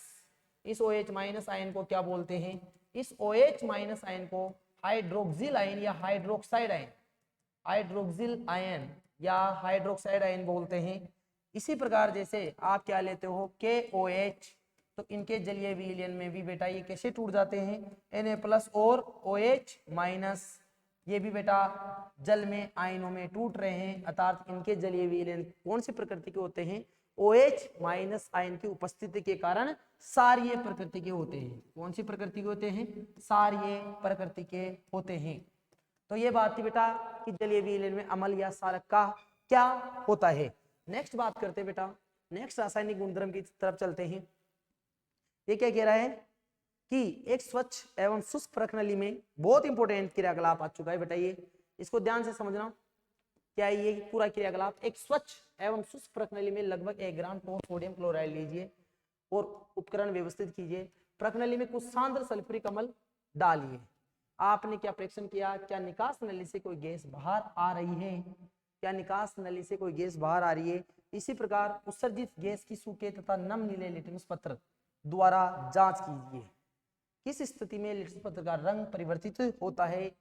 इस OH माइनस आयन को क्या बोलते हैं? इस OH माइनस आयन को हाइड्रोक्सिल आयन या हाइड्रोक्साइड आयन बोलते हैं। इसी प्रकार जैसे आप क्या लेते हो? KOH, तो इनके जलीय विलयन में भी बेटा ये कैसे टूट जाते हैं? Na प्लस और OH माइनस, ये भी बेटा जल में आयनों में टूट रहे हैं, अर्थात इनके जलीय विलयन कौन सी प्रकृति के होते हैं? OH माइनस आयन की उपस्थिति के कारण क्षारीय प्रकृति के होते हैं। कौन सी प्रकृति के होते हैं? क्षारीय प्रकृति के होते हैं। तो ये बात थी बेटा कि जलीय विलयन में अम्ल या क्षारक का क्या होता है। नेक्स्ट बात करते हैं बेटा, नेक्स्ट रासायनिक गुणधर्म की तरफ चलते हैं। ये क्या कह रहा है? कि एक स्वच्छ एवं शुष्क प्रकनली में बहुत इंपॉर्टेंट क्रियाकलाप आ चुका है बेटा, ये इसको ध्यान से समझना। क्या है ये पूरा क्रियाकलाप? एक स्वच्छ एवं शुष्क प्रकनली में लगभग 1 ग्राम सोडियम क्लोराइड लीजिए और उपकरण व्यवस्थित कीजिए। प्रकनली में कुछ सांद्र सल्फ्यूरिक अम्ल डालिए। आपने क्या परीक्षण किया? क्या निकास नली से कोई गैस बाहर आ रही है? क्या निकास नली से कोई गैस बाहर आ रही है? इसी प्रकार उत्सर्जित गैस की सूखे तथा नम नीले लिटमस पत्र द्वारा जांच कीजिए। किस स्थिति में लिटमस पत्र का रंग परिवर्तित होता है?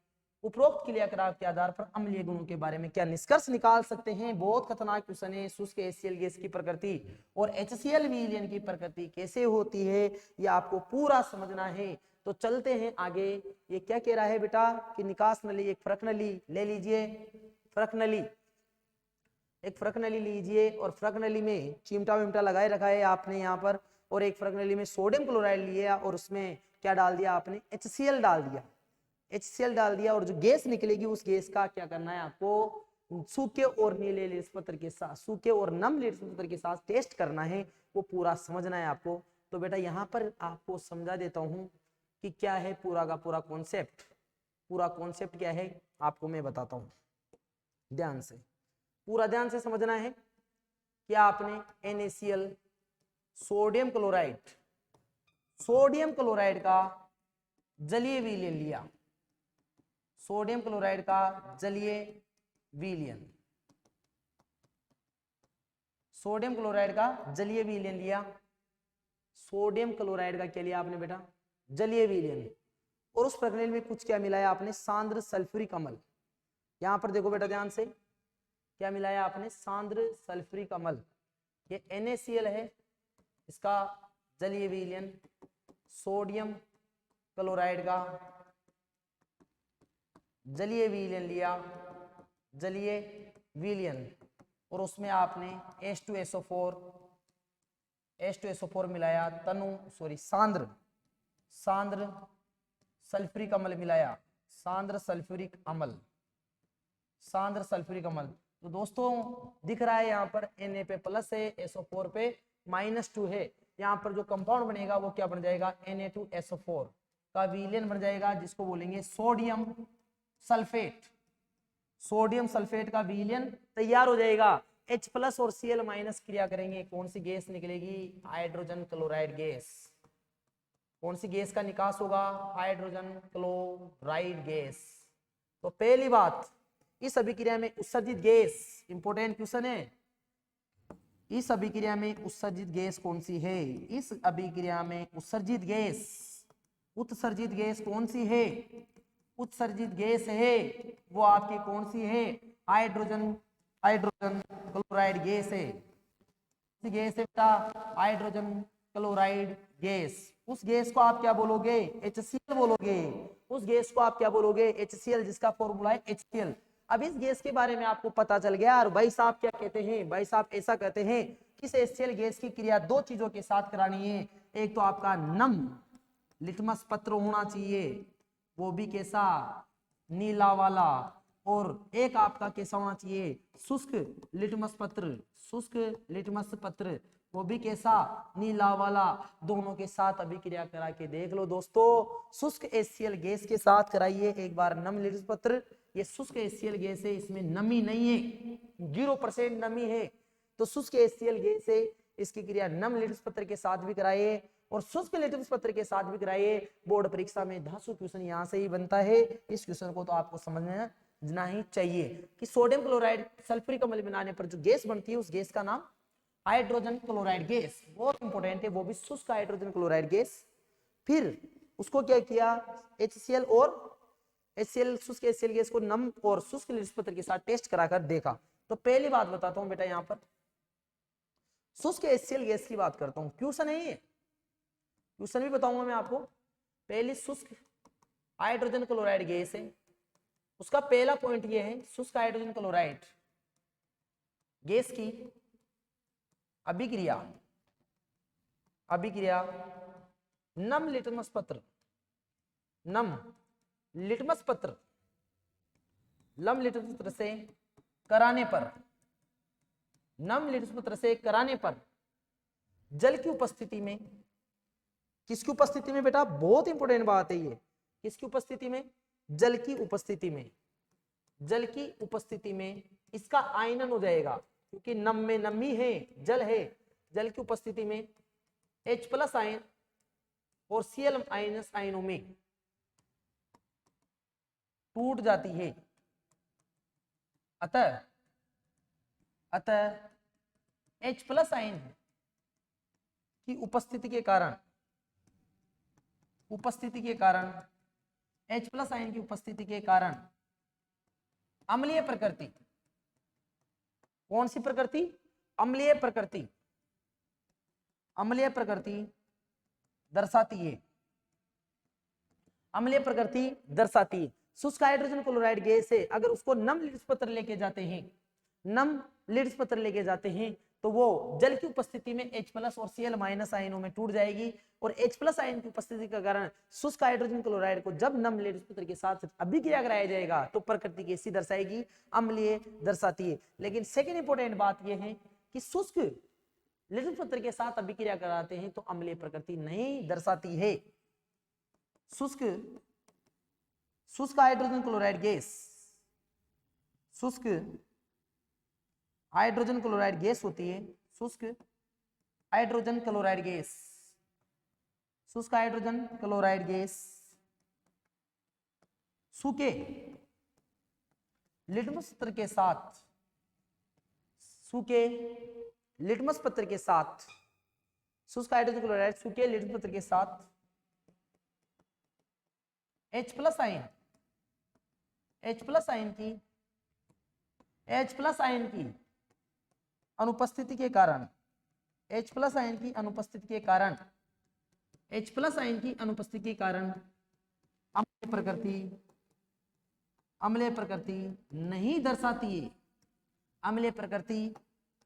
उपरोक्त क्रियाकलाप के आधार पर अम्लीय गुणों के बारे में क्या निष्कर्ष निकाल सकते हैं? बहुत खतरनाक क्वेश्चन है। शुष्क HCl गैस की प्रकृति और HCl विलयन की प्रकृति कैसे होती है, ये आपको पूरा समझना है। तो चलते हैं आगे। ये क्या कह रहा है बेटा कि निकास नली, एक प्रकनली ले लीजिए, प्रकनली, एक प्रकनली लीजिए और प्रकनली में चिमटा विमटा लगाए रखा है आपने यहाँ पर, और एक प्रकनली में सोडियम क्लोराइड लिया और उसमें क्या डाल दिया आपने? HCl डाल दिया, HCl डाल दिया। और जो गैस निकलेगी उस गैस का क्या करना है आपको? सूखे और नीले लिटमस पत्र के साथ, सूखे और नम लिटमस पत्र के साथ टेस्ट करना है, वो पूरा समझना है आपको। तो बेटा यहाँ पर आपको समझा देता हूँ कि क्या है पूरा का पूरा कॉन्सेप्ट। पूरा कॉन्सेप्ट क्या है आपको मैं बताता हूँ, ध्यान से, पूरा ध्यान से समझना है। क्या आपने NaCl sodium chloride, sodium chloride का जलीय विलयन लिया, सोडियम क्लोराइड का जलीय विलयन, सोडियम क्लोराइड का जलीय विलयन लिया। सोडियम क्लोराइड का क्या लिया आपने बेटा? जलीय विलयन। और उस प्रकरण में कुछ क्या मिलाया आपने? सांद्र सल्फ्यूरिक अम्ल। यहां पर देखो बेटा ध्यान से, क्या मिलाया आपने? सांद्र सल्फ्यूरिक अम्ल। ये NaCl है, इसका जलीय विलयन सोडियम क्लोराइड का जलीय विलयन लिया, जलीय विलयन, और उसमें आपने H2SO4 मिलाया, सांद्र सल्फ्यूरिक अम्ल मिलाया, सांद्र सल्फ्यूरिक अम्ल, सांद्र सल्फ्यूरिक अम्ल। तो दोस्तों दिख रहा है यहाँ पर Na पे प्लस है, SO4 पे -2 है। यहाँ पर जो कंपाउंड बनेगा वो क्या बन जाएगा? Na2SO4 का विलयन बन जाएगा, जिसको बोलेंगे सोडियम सल्फेट। सोडियम सल्फेट का विलयन तैयार हो जाएगा। H+ और Cl- क्रिया करेंगे, कौन सी गैस निकलेगी? Hydrogen chloride gas. कौन सी गैस का निकास होगा? Hydrogen chloride gas. तो पहली बात, इस अभिक्रिया में उत्सर्जित गैस, इंपॉर्टेंट क्वेश्चन है, इस अभिक्रिया में उत्सर्जित गैस कौन सी है? इस अभिक्रिया में उत्सर्जित गैस, उत्सर्जित गैस कौन सी है? उत्सर्जित गैस है वो आपकी कौन सी है? हाइड्रोजन क्लोराइड गैस है। गैस है बेटा हाइड्रोजन क्लोराइड गैस। उस गैस को आप क्या बोलोगे? HCl बोलोगे। उस गैस को आप क्या बोलोगे? HCl, जिसका फॉर्मूला है HCl। अब इस गैस के बारे में आपको पता चल गया। और भाई साहब क्या कहते हैं? भाई साहब ऐसा कहते हैं कि इस HCl गैस की क्रिया दो चीजों के साथ करानी है। एक तो आपका नम लिटमस पत्र होना चाहिए, वो भी कैसा? नीला वाला। और एक आपका कैसा होना चाहिए? शुष्क लिटमस पत्र, शुष्क लिटमस पत्र, वो भी कैसा? नीला वाला। दोनों के साथ अभिक्रिया करा के देख लो दोस्तों। शुष्क HCl गैस के साथ कराइए एक बार नम लिटमस पत्र। ये शुष्क HCl गैस है, इसमें नमी नहीं है, 0% नमी है। तो शुष्क HCl गैस है, इसकी क्रिया नम लिटमस पत्र के साथ भी कराइए और शुष्क लिटमस पत्र के साथ भी कराइए। बोर्ड परीक्षा में धांसू क्वेश्चन यहाँ से ही बनता है। इस क्वेश्चन को तो आपको समझना ही चाहिए कि सोडियम क्लोराइड सल्फ्यूरिक अम्ल बनाने पर जो गैस बनती है उस गैस का नाम हाइड्रोजन क्लोराइड गैस। बहुत इंपॉर्टेंट है, वो भी शुष्क हाइड्रोजन क्लोराइड गैस। फिर उसको क्या किया? HCl और HCl, शुष्क HCl गैस को नम और शुष्क लिटमस पत्र के साथ टेस्ट कराकर देखा। तो पहली बात बताता हूं बेटा, यहां पर शुष्क HCl गैस की बात करता हूं। क्वेश्चन है ये, क्वेश्चन भी बताऊंगा मैं आपको। पहली शुष्क हाइड्रोजन क्लोराइड गैस है, उसका पहला पॉइंट ये है, शुष्क हाइड्रोजन क्लोराइड गैस की अभिक्रिया नम लिटमस पत्र, नम लिटमस पत्र से कराने पर, नम लिटमस पत्र से कराने पर जल की उपस्थिति में किसकी उपस्थिति में बेटा, बहुत इंपॉर्टेंट बात है ये, किसकी उपस्थिति में, जल की उपस्थिति में, जल की उपस्थिति में इसका आयनन हो जाएगा, क्योंकि नम में नमी है, जल है, जल की उपस्थिति में H+ आयन और Cl माइनस आयनों में टूट जाती है। अतः H+ आयन की उपस्थिति के कारण H+ आयन की उपस्थिति के कारण अम्लीय प्रकृति, कौन सी प्रकृति, अम्लीय प्रकृति, अम्लीय प्रकृति दर्शाती है, अम्लीय प्रकृति दर्शाती है। शुष्क हाइड्रोजन क्लोराइड गैस है, अगर उसको नम लिट्स पत्र लेके जाते हैं, नम लिट्स पत्र लेके जाते हैं तो वो जल की उपस्थिति में H+ और Cl माइनस आयनों में टूट जाएगी, और H+ आयन की उपस्थिति के कारण शुष्क हाइड्रोजन क्लोराइड को जब नम लिट्स पत्र के साथ अभिक्रिया कराया जाएगा तो प्रकृति कैसी दर्शाएगी, अम्लीय दर्शाती है। लेकिन सेकेंड इंपॉर्टेंट बात यह है कि शुष्क लिट्स पत्र के साथ अभिक्रिया कराते हैं तो अम्लीय प्रकृति नहीं दर्शाती है। शुष्क हाइड्रोजन क्लोराइड गैस, शुष्क हाइड्रोजन क्लोराइड गैस होती है, शुष्क हाइड्रोजन क्लोराइड गैस, शुष्क हाइड्रोजन क्लोराइड गैस सूखे लिटमस पत्र के साथ, सूखे लिटमस पत्र के साथ, शुष्क हाइड्रोजन क्लोराइड सूखे लिटमस पत्र के साथ H+ आयन, H+ आयन की अनुपस्थिति के कारण, H+ आयन की अनुपस्थिति के कारण, H+ आयन की अनुपस्थिति के कारण अम्लीय प्रकृति नहीं दर्शाती है, अम्लीय प्रकृति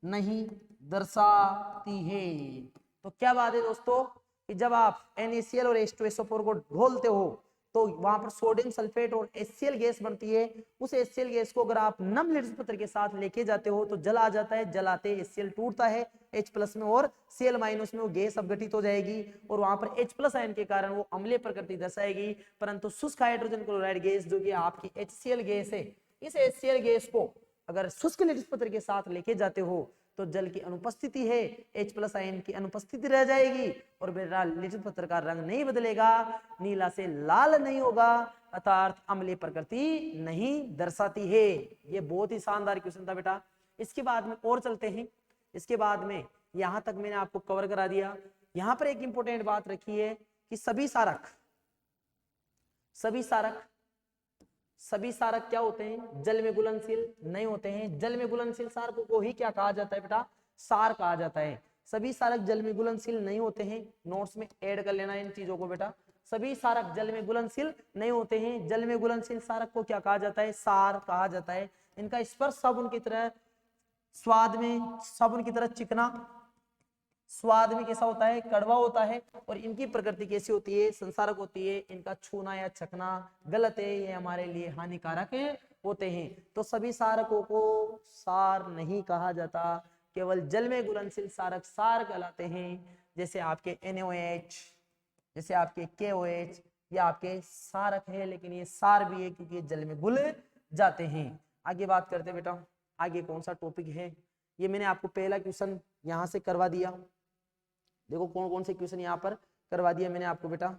नहीं दर्शाती है। तो क्या बात है दोस्तों कि जब आप NaCl और H2SO4 को घोलते हो तो वहां पर सोडियम सल्फेट और HCl गैस बनती है। उस HCl गैस को अगर आप नम लिट्स पत्र के साथ लेके जाते हो तो जल आ जाता है, जल आते HCl टूटता है H+ में और Cl माइनस में वो गैस अपघटित हो जाएगी और वहां पर H+ आयन के कारण वो अम्लीय प्रकृति दर्शाएगी। परंतु शुष्क हाइड्रोजन क्लोराइड गैस जो कि आपकी HCl गैस है, इस HCl गैस को अगर शुष्क लिट्स पत्र के साथ लेके जाते हो तो जल की अनुपस्थिति है, H+ आयन की अनुपस्थिति रह जाएगी और बेटा लिट्स पत्र का रंग नहीं बदलेगा, नीला से लाल नहीं होगा, अर्थात अम्लीय प्रकृति नहीं दर्शाती है। ये बहुत ही शानदार क्वेश्चन था बेटा। इसके बाद में और चलते हैं, इसके बाद में यहां तक मैंने आपको कवर करा दिया। यहां पर एक इंपॉर्टेंट बात रखी है कि सभी सारक क्या होते हैं, जल में घुलनशील नहीं होते हैं। जल में घुलनशील सारकों को ही क्या कहा जाता है बेटा, सार कहा जाता है। सभी सारक जल में घुलनशील नहीं होते हैं, नोट्स में ऐड कर लेना इन चीजों को बेटा। सभी सारक जल में घुलनशील नहीं होते हैं। जल में घुलनशील सारक को क्या कहा जाता है, सार कहा जाता है। इनका स्पर्श साबुन की तरह, स्वाद में साबुन की तरह चिकना, स्वाद में कैसा होता है, कड़वा होता है और इनकी प्रकृति कैसी होती है, संसारक होती है। इनका छूना या चखना गलत है, ये हमारे लिए हानिकारक होते हैं। तो सभी सारकों को सार नहीं कहा जाता, केवल जल में घुलनशील सारक सार कहलाते हैं। जैसे आपके NaOH, जैसे आपके KOH, ये आपके सारक है, लेकिन ये सार भी है क्योंकि ये जल में घुल जाते हैं। आगे बात करते हैं बेटा, आगे कौन सा टॉपिक है। ये मैंने आपको पहला क्वेश्चन यहाँ से करवा दिया। देखो कौन कौन से क्वेश्चन यहाँ पर करवा दिया मैंने आपको बेटा।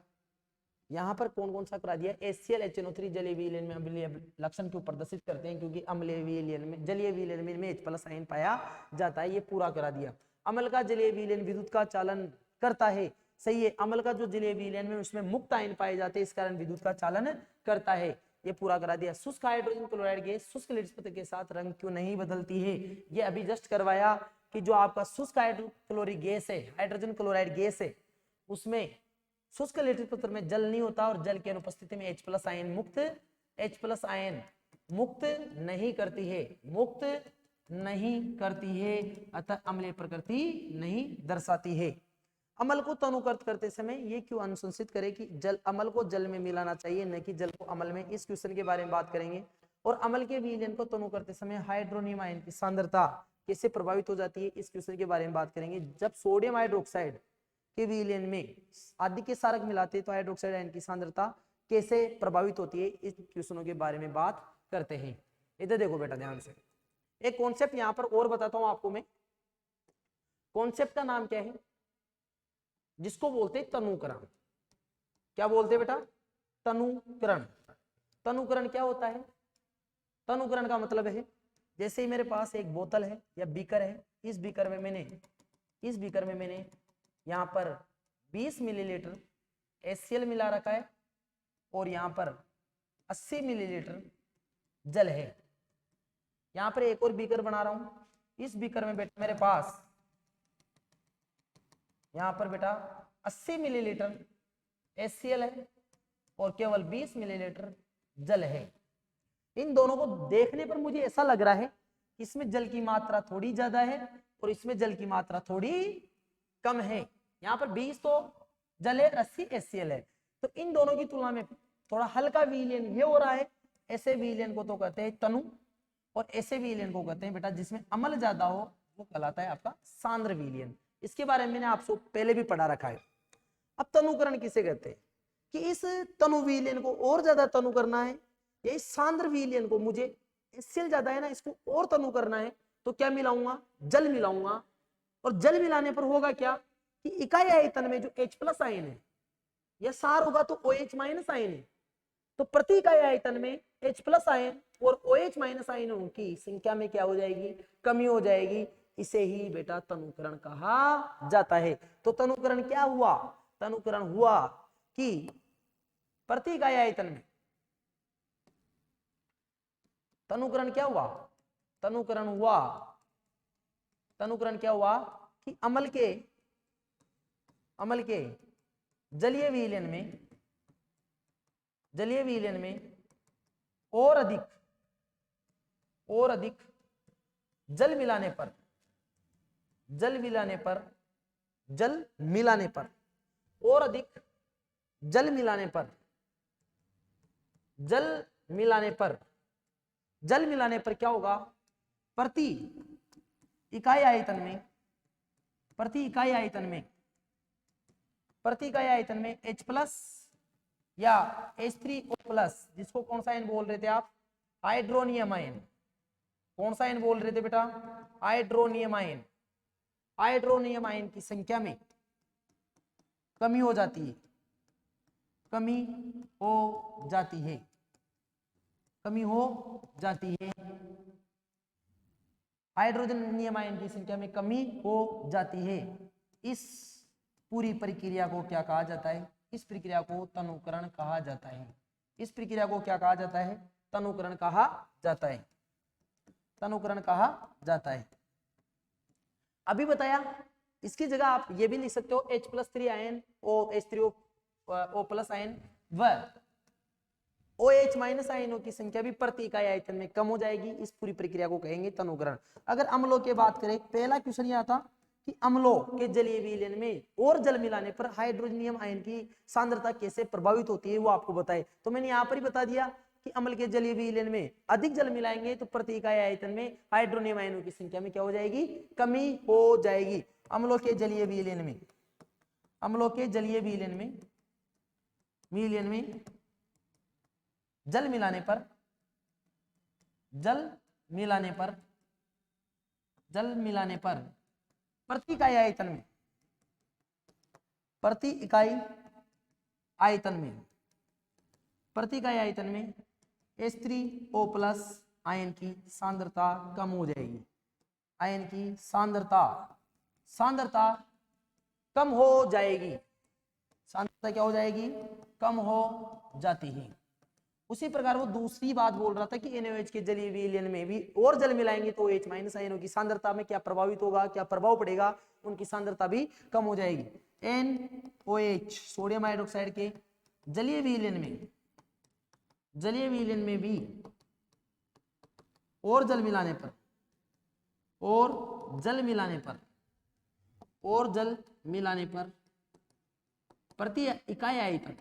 यहाँ पर कौन कौन सा करा दिया, HCl HNO3 जलीय विलयन में अम्लीय लक्षण क्यों प्रदर्शित करते हैं, क्योंकि अम्लीय विलयन में, जलीय विलयन में H+ आयन पाया जाता है, ये पूरा करा दिया। अम्ल का जलीय विलयन विद्युत का चालन करता है, सही है। अम्ल का जो जलीय विलयन में उसमें मुक्त आयन पाए जाते हैं, इस कारण विद्युत का चालन करता है, ये पूरा करा दिया। शुष्क हाइड्रोजन क्लोराइड गैस शुष्क लिट्स पत्र के साथ रंग क्यों नहीं बदलती है, ये अभी जस्ट करवाया कि जो आपका शुष्क हाइड्रोक्लोरिक गैस है, हाइड्रोजन क्लोराइड गैस है, उसमें शुष्क लिट्स पत्र में जल नहीं होता और जल की अनुपस्थिति में H+ आयन मुक्त नहीं करती है, मुक्त नहीं करती है, अतः अम्लीय प्रकृति नहीं दर्शाती है। अम्ल को तनुकृत करते समय ये क्यों अनुशंसित करें कि जल अम्ल को जल में मिलाना चाहिए, न कि जल को अम्ल में, इस क्वेश्चन के बारे में बात करेंगे। और अम्ल के विलयन को तनु करते समय हाइड्रोनियम आयन की सांद्रता कैसे प्रभावित हो जाती है, इस क्वेश्चन के बारे में बात करेंगे। जब सोडियम हाइड्रोक्साइड के विलयन में आदि के सारक मिलाते हैं तो हाइड्रोक्साइड आयन की सांद्रता कैसे प्रभावित होती है, इस क्वेश्चनों के बारे में बात करते हैं। इधर देखो बेटा ध्यान से, एक कॉन्सेप्ट यहां पर और बताता हूं आपको मैं। कॉन्सेप्ट का नाम क्या है, जिसको बोलते हैं तनुकरण। क्या बोलते हैं बेटा, तनुकरण। तनुकरण क्या होता है, तनुकरण का मतलब है जैसे ही मेरे पास एक बोतल है या बीकर है, इस बीकर में मैंने यहाँ पर 20 मिलीलीटर HCl मिला रखा है और यहाँ पर 80 मिलीलीटर जल है। यहाँ पर एक और बीकर बना रहा हूं, इस बीकर में बेटा मेरे पास यहाँ पर बेटा 80 मिलीलीटर HCl है और केवल 20 मिलीलीटर जल है। इन दोनों को देखने पर मुझे ऐसा लग रहा है इसमें जल की मात्रा थोड़ी ज्यादा है और इसमें जल की मात्रा थोड़ी कम है। यहाँ पर 20 तो जल है, 80 HCl है, तो इन दोनों की तुलना में थोड़ा हल्का विलयन ये हो रहा है। ऐसे विलयन को तो कहते हैं तनु, और ऐसे विलयन को कहते हैं बेटा जिसमें अम्ल ज्यादा हो वो कहलाता है आपका सांद्र विलयन। इसके बारे में मैंने आपको पहले भी पढ़ा रखा है। अब तनुकरण किसे कहते हैं कि इस तनु विलयन को और ज्यादा तनु करना है, या इस सांद्र विलयन को मुझे HCl ज्यादा है ना, इसको और तनु करना है तो क्या मिलाऊंगा, जल मिलाऊंगा। और जल मिलाने पर होगा क्या कि इकाई आयतन में जो H+ आयन है या सार होगा तो OH- आयन है, तो प्रति इकाई आयतन में H+ आयन और OH- आयनों की संख्या में क्या हो जाएगी, कमी हो जाएगी। इसे ही बेटा तनुकरण कहा जाता है। तो तनुकरण क्या हुआ, तनुकरण हुआ कि प्रति इकाई आयतन में, तनुकरण क्या हुआ, तनुकरण क्या हुआ कि अम्ल के जलीय विलयन में और अधिक जल मिलाने पर और अधिक जल मिलाने पर क्या होगा, प्रति इकाई आयतन में H+ या H3O+, जिसको कौन सा आयन बोल रहे थे आप, हाइड्रोनियम आयन। कौन सा आयन बोल रहे थे बेटा, हाइड्रोनियम आयन। हाइड्रोनियम आयन की संख्या में कमी हो जाती है, हाइड्रोजनियम आयन की संख्या में कमी हो जाती है। इस पूरी प्रक्रिया को क्या कहा जाता है, इस प्रक्रिया को तनुकरण कहा जाता है। इस प्रक्रिया को क्या कहा जाता है, तनुकरण कहा जाता है। अभी बताया, इसकी जगह आप ये भी लिख सकते हो H+3 आयन और H3O+ आयन व OH- आयनों की संख्या भी प्रति इकाई आयतन में कम हो जाएगी। इस पूरी प्रक्रिया को कहेंगे तनुकरण। अगर अम्लों की बात करें, पहला क्वेश्चन यह था कि अम्लों के जलीय विलयन में और जल मिलाने पर हाइड्रोजनियम आयन की सांद्रता कैसे प्रभावित होती है वो आपको बताए। तो मैंने यहाँ पर ही बता दिया कि अम्ल के जलीय विलयन में अधिक जल मिलाएंगे तो प्रति इकाई आयतन में हाइड्रोनियम आयनों की संख्या में क्या हो जाएगी, कमी हो जाएगी। अम्लों के जलीय विलयन में जल मिलाने पर प्रति इकाई आयतन में H3O+ आयन की सांद्रता कम हो जाएगी। आयन की सांद्रता कम हो जाएगी। सांद्रता क्या हो जाएगी, कम हो जाती है। उसी प्रकार वो दूसरी बात बोल रहा था कि NaOH के जलीय विलयन में भी और जल मिलाएंगे तो OH- आयनों की सांद्रता में क्या प्रभावित होगा, क्या प्रभाव पड़ेगा, उनकी सांद्रता भी कम हो जाएगी। NaOH सोडियम हाइड्रोक्साइड के जलीय विलयन में भी और जल मिलाने पर प्रति इकाई आयतन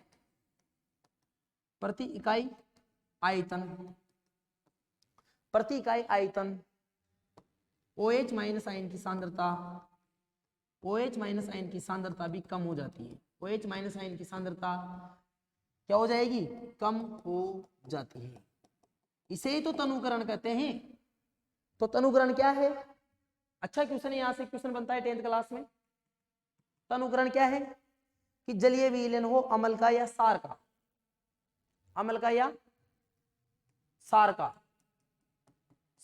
OH- आयन की सांद्रता OH माइनस आयन की सांद्रता भी कम हो जाती है। OH माइनस आयन की सांद्रता क्या हो जाएगी? कम हो जाती है। इसे ही तो तनुकरण कहते हैं। तो तनुकरण क्या है? अच्छा क्वेश्चन, यहां से क्वेश्चन बनता है 10th क्लास में। तनुकरण क्या है? कि जलीय विलयन हो अम्ल का या सार का, अम्ल का या सार का।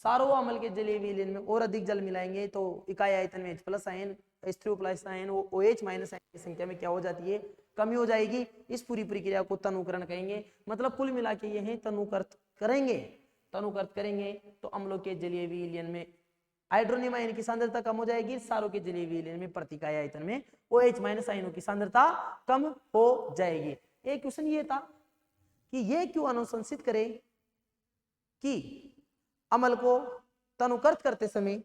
सारो अम्ल के जलीय विलयन में और अधिक जल मिलाएंगे तो इकाई आयतन में H plus ion, H3O plus ion, वो OH माइनस आयन की संख्या में क्या हो जाती है? कमी हो जाएगी। इस पूरी प्रक्रिया को तनुकरण कहेंगे। मतलब कुल मिला के ये है तनुकर्त करेंगे। तनुकर्त करेंगे तो अम्लों के जलीय विलयन में हाइड्रोनियम आयन की सांद्रता कम हो जाएगी, सारों के जलीय विलयन में प्रति इकाई आयतन में OH माइनस आयनों की सांद्रता कम हो जाएगी। एक क्वेश्चन ये था कि ये क्यों अनुशंसित करें कि अम्ल को तनुकर्त करते समय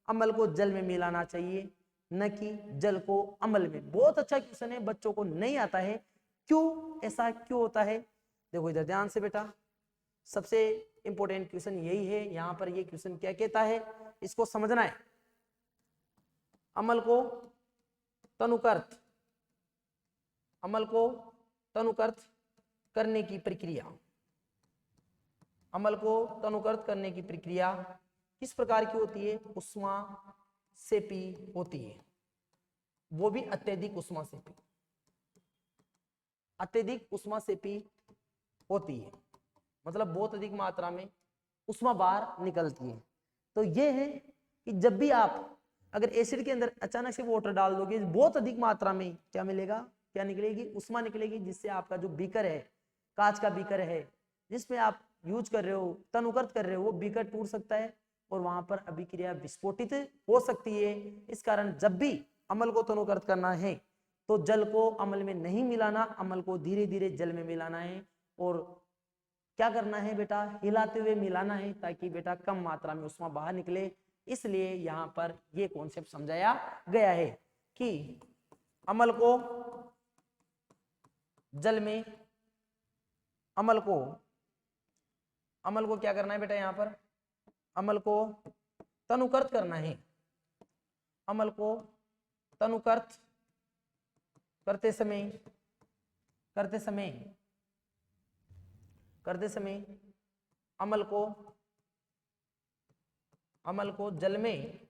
अम्ल को जल में मिलाना चाहिए, न कि जल को अम्ल में। बहुत अच्छा क्वेश्चन है, बच्चों को नहीं आता है। क्यों ऐसा क्यों होता है? देखो इधर ध्यान से बेटा, सबसे इंपॉर्टेंट क्वेश्चन यही है। यहां पर ये क्वेश्चन क्या कहता है, इसको समझना है। अम्ल को तनुकर्त, अम्ल को तनुकर्त करने की प्रक्रिया, अम्ल को तनुकर्त करने की प्रक्रिया किस प्रकार की होती है? उष्मा सेपी होती है, वो भी अत्यधिक उष्मा सेपी, अत्यधिक उष्मा सेपी होती है। मतलब बहुत अधिक मात्रा में उष्मा बाहर निकलती है। तो ये है कि जब भी आप अगर एसिड के अंदर अचानक से वाटर डाल दोगे, बहुत अधिक मात्रा में क्या मिलेगा? क्या निकलेगी? उष्मा निकलेगी, जिससे आपका जो बीकर है, कांच का बीकर है जिसमें आप यूज कर रहे हो, तनुकर्त कर रहे हो, वो बीकर टूट सकता है और वहां पर अभिक्रिया विस्फोटित हो सकती है। इस कारण जब भी अम्ल को तनुकर्त करना है तो जल को अम्ल में नहीं मिलाना, अम्ल को धीरे धीरे जल में मिलाना है। और क्या करना है बेटा? हिलाते हुए मिलाना है, ताकि बेटा कम मात्रा में उष्मा बाहर निकले। इसलिए यहां पर यह कॉन्सेप्ट समझाया गया है कि अम्ल को जल में, अम्ल को क्या करना है बेटा? यहां पर अम्ल को तनुकर्त करना है। अम्ल को तनुकर्त करते समय अम्ल को जल में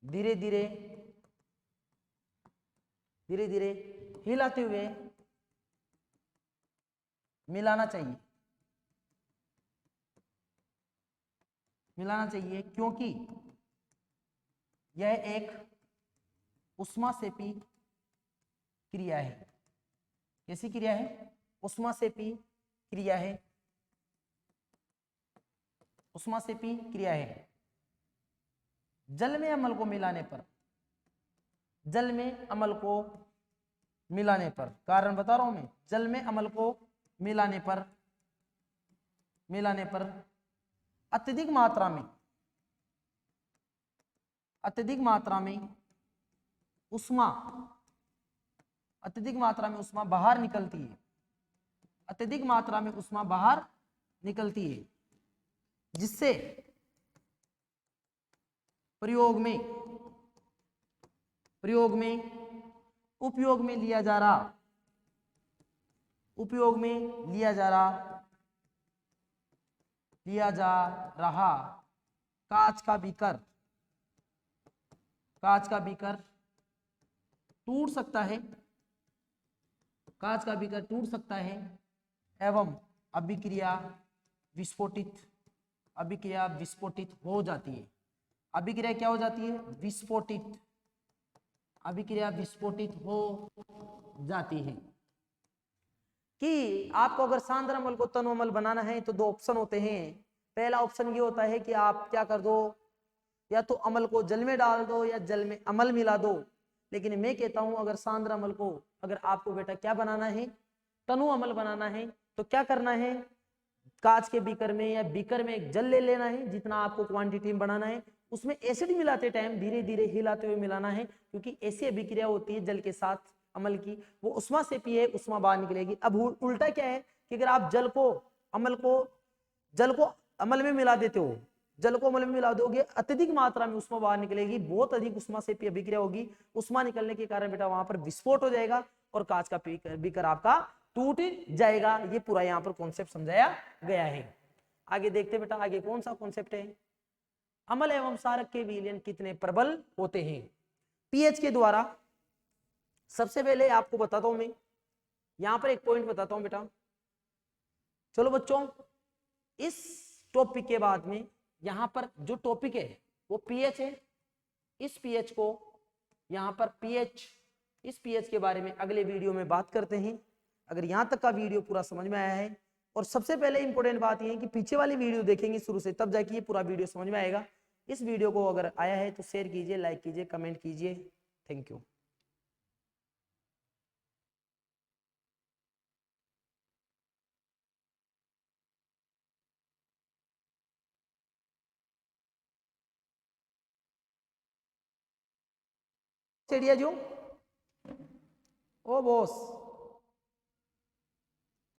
धीरे धीरे हिलाते हुए मिलाना चाहिए, क्योंकि यह एक उष्मासेपी क्रिया है। कैसी क्रिया है? उष्मासेपी क्रिया है। उष्मासेपी क्रिया है। जल में अम्ल को मिलाने पर, जल में अम्ल को मिलाने पर, कारण बता रहा हूं मैं, जल में अम्ल को मिलाने पर अत्यधिक मात्रा में उष्मा बाहर निकलती है। अत्यधिक मात्रा में उष्मा बाहर निकलती है, जिससे प्रयोग में उपयोग में लिया जा रहा कांच का बीकर टूट सकता है। कांच का बीकर टूट सकता है एवं अभिक्रिया विस्फोटित हो जाती है। अभिक्रिया क्या हो जाती है? विस्फोटित। अभिक्रिया विस्फोटित हो जाती है। कि आपको अगर सांद्र अम्ल को तनु अम्ल बनाना है तो दो ऑप्शन होते हैं। पहला ऑप्शन ये होता है कि आप क्या कर दो, या तो अम्ल को जल में डाल दो या जल में अम्ल मिला दो। लेकिन मैं कहता हूं अगर सांद्र अम्ल को, अगर आपको बेटा क्या बनाना है? तनु अम्ल बनाना है, तो क्या करना है? कांच के बीकर में या बीकर में एक जल ले लेना है, जितना आपको क्वांटिटी में बनाना है। उसमें एसिड मिलाते टाइम धीरे धीरे हिलाते हुए मिलाना है, क्योंकि ऐसी अभिक्रिया होती है जल के साथ अम्ल की, वो उष्मा से पिए, उष्मा बाहर निकलेगी। अब उल्टा क्या है कि अगर आप जल को अम्ल में मिला देते हो जल को अम्ल में मिला दोगे, अत्यधिक मात्रा में उष्मा बाहर निकलेगी, बहुत अधिक उष्मा से अभिक्रिया होगी, उष्मा निकलने के कारण बेटा वहां पर विस्फोट हो जाएगा और कांच का बीकर आपका टूट जाएगा। ये पूरा यहाँ पर कॉन्सेप्ट समझाया गया है। आगे देखते बेटा, आगे कौन सा कॉन्सेप्ट है, अम्ल एवं क्षारक के विलयन कितने प्रबल होते हैं पीएच के द्वारा। सबसे पहले आपको बताता हूं मैं, यहां पर एक पॉइंट बताता हूं बेटा। चलो बच्चों, इस टॉपिक के बाद में यहां पर जो टॉपिक है वो पीएच है। इस पीएच को यहां पर पीएच, इस पीएच के बारे में अगले वीडियो में बात करते हैं। अगर यहां तक का वीडियो पूरा समझ में आया है, और सबसे पहले इंपॉर्टेंट बात यह है कि पीछे वाली वीडियो देखेंगे शुरू से, तब जाके ये पूरा वीडियो समझ में आएगा। इस वीडियो को अगर आया है तो शेयर कीजिए, लाइक कीजिए, कमेंट कीजिए। Thank you. चिड़िया जो, ओ बॉस।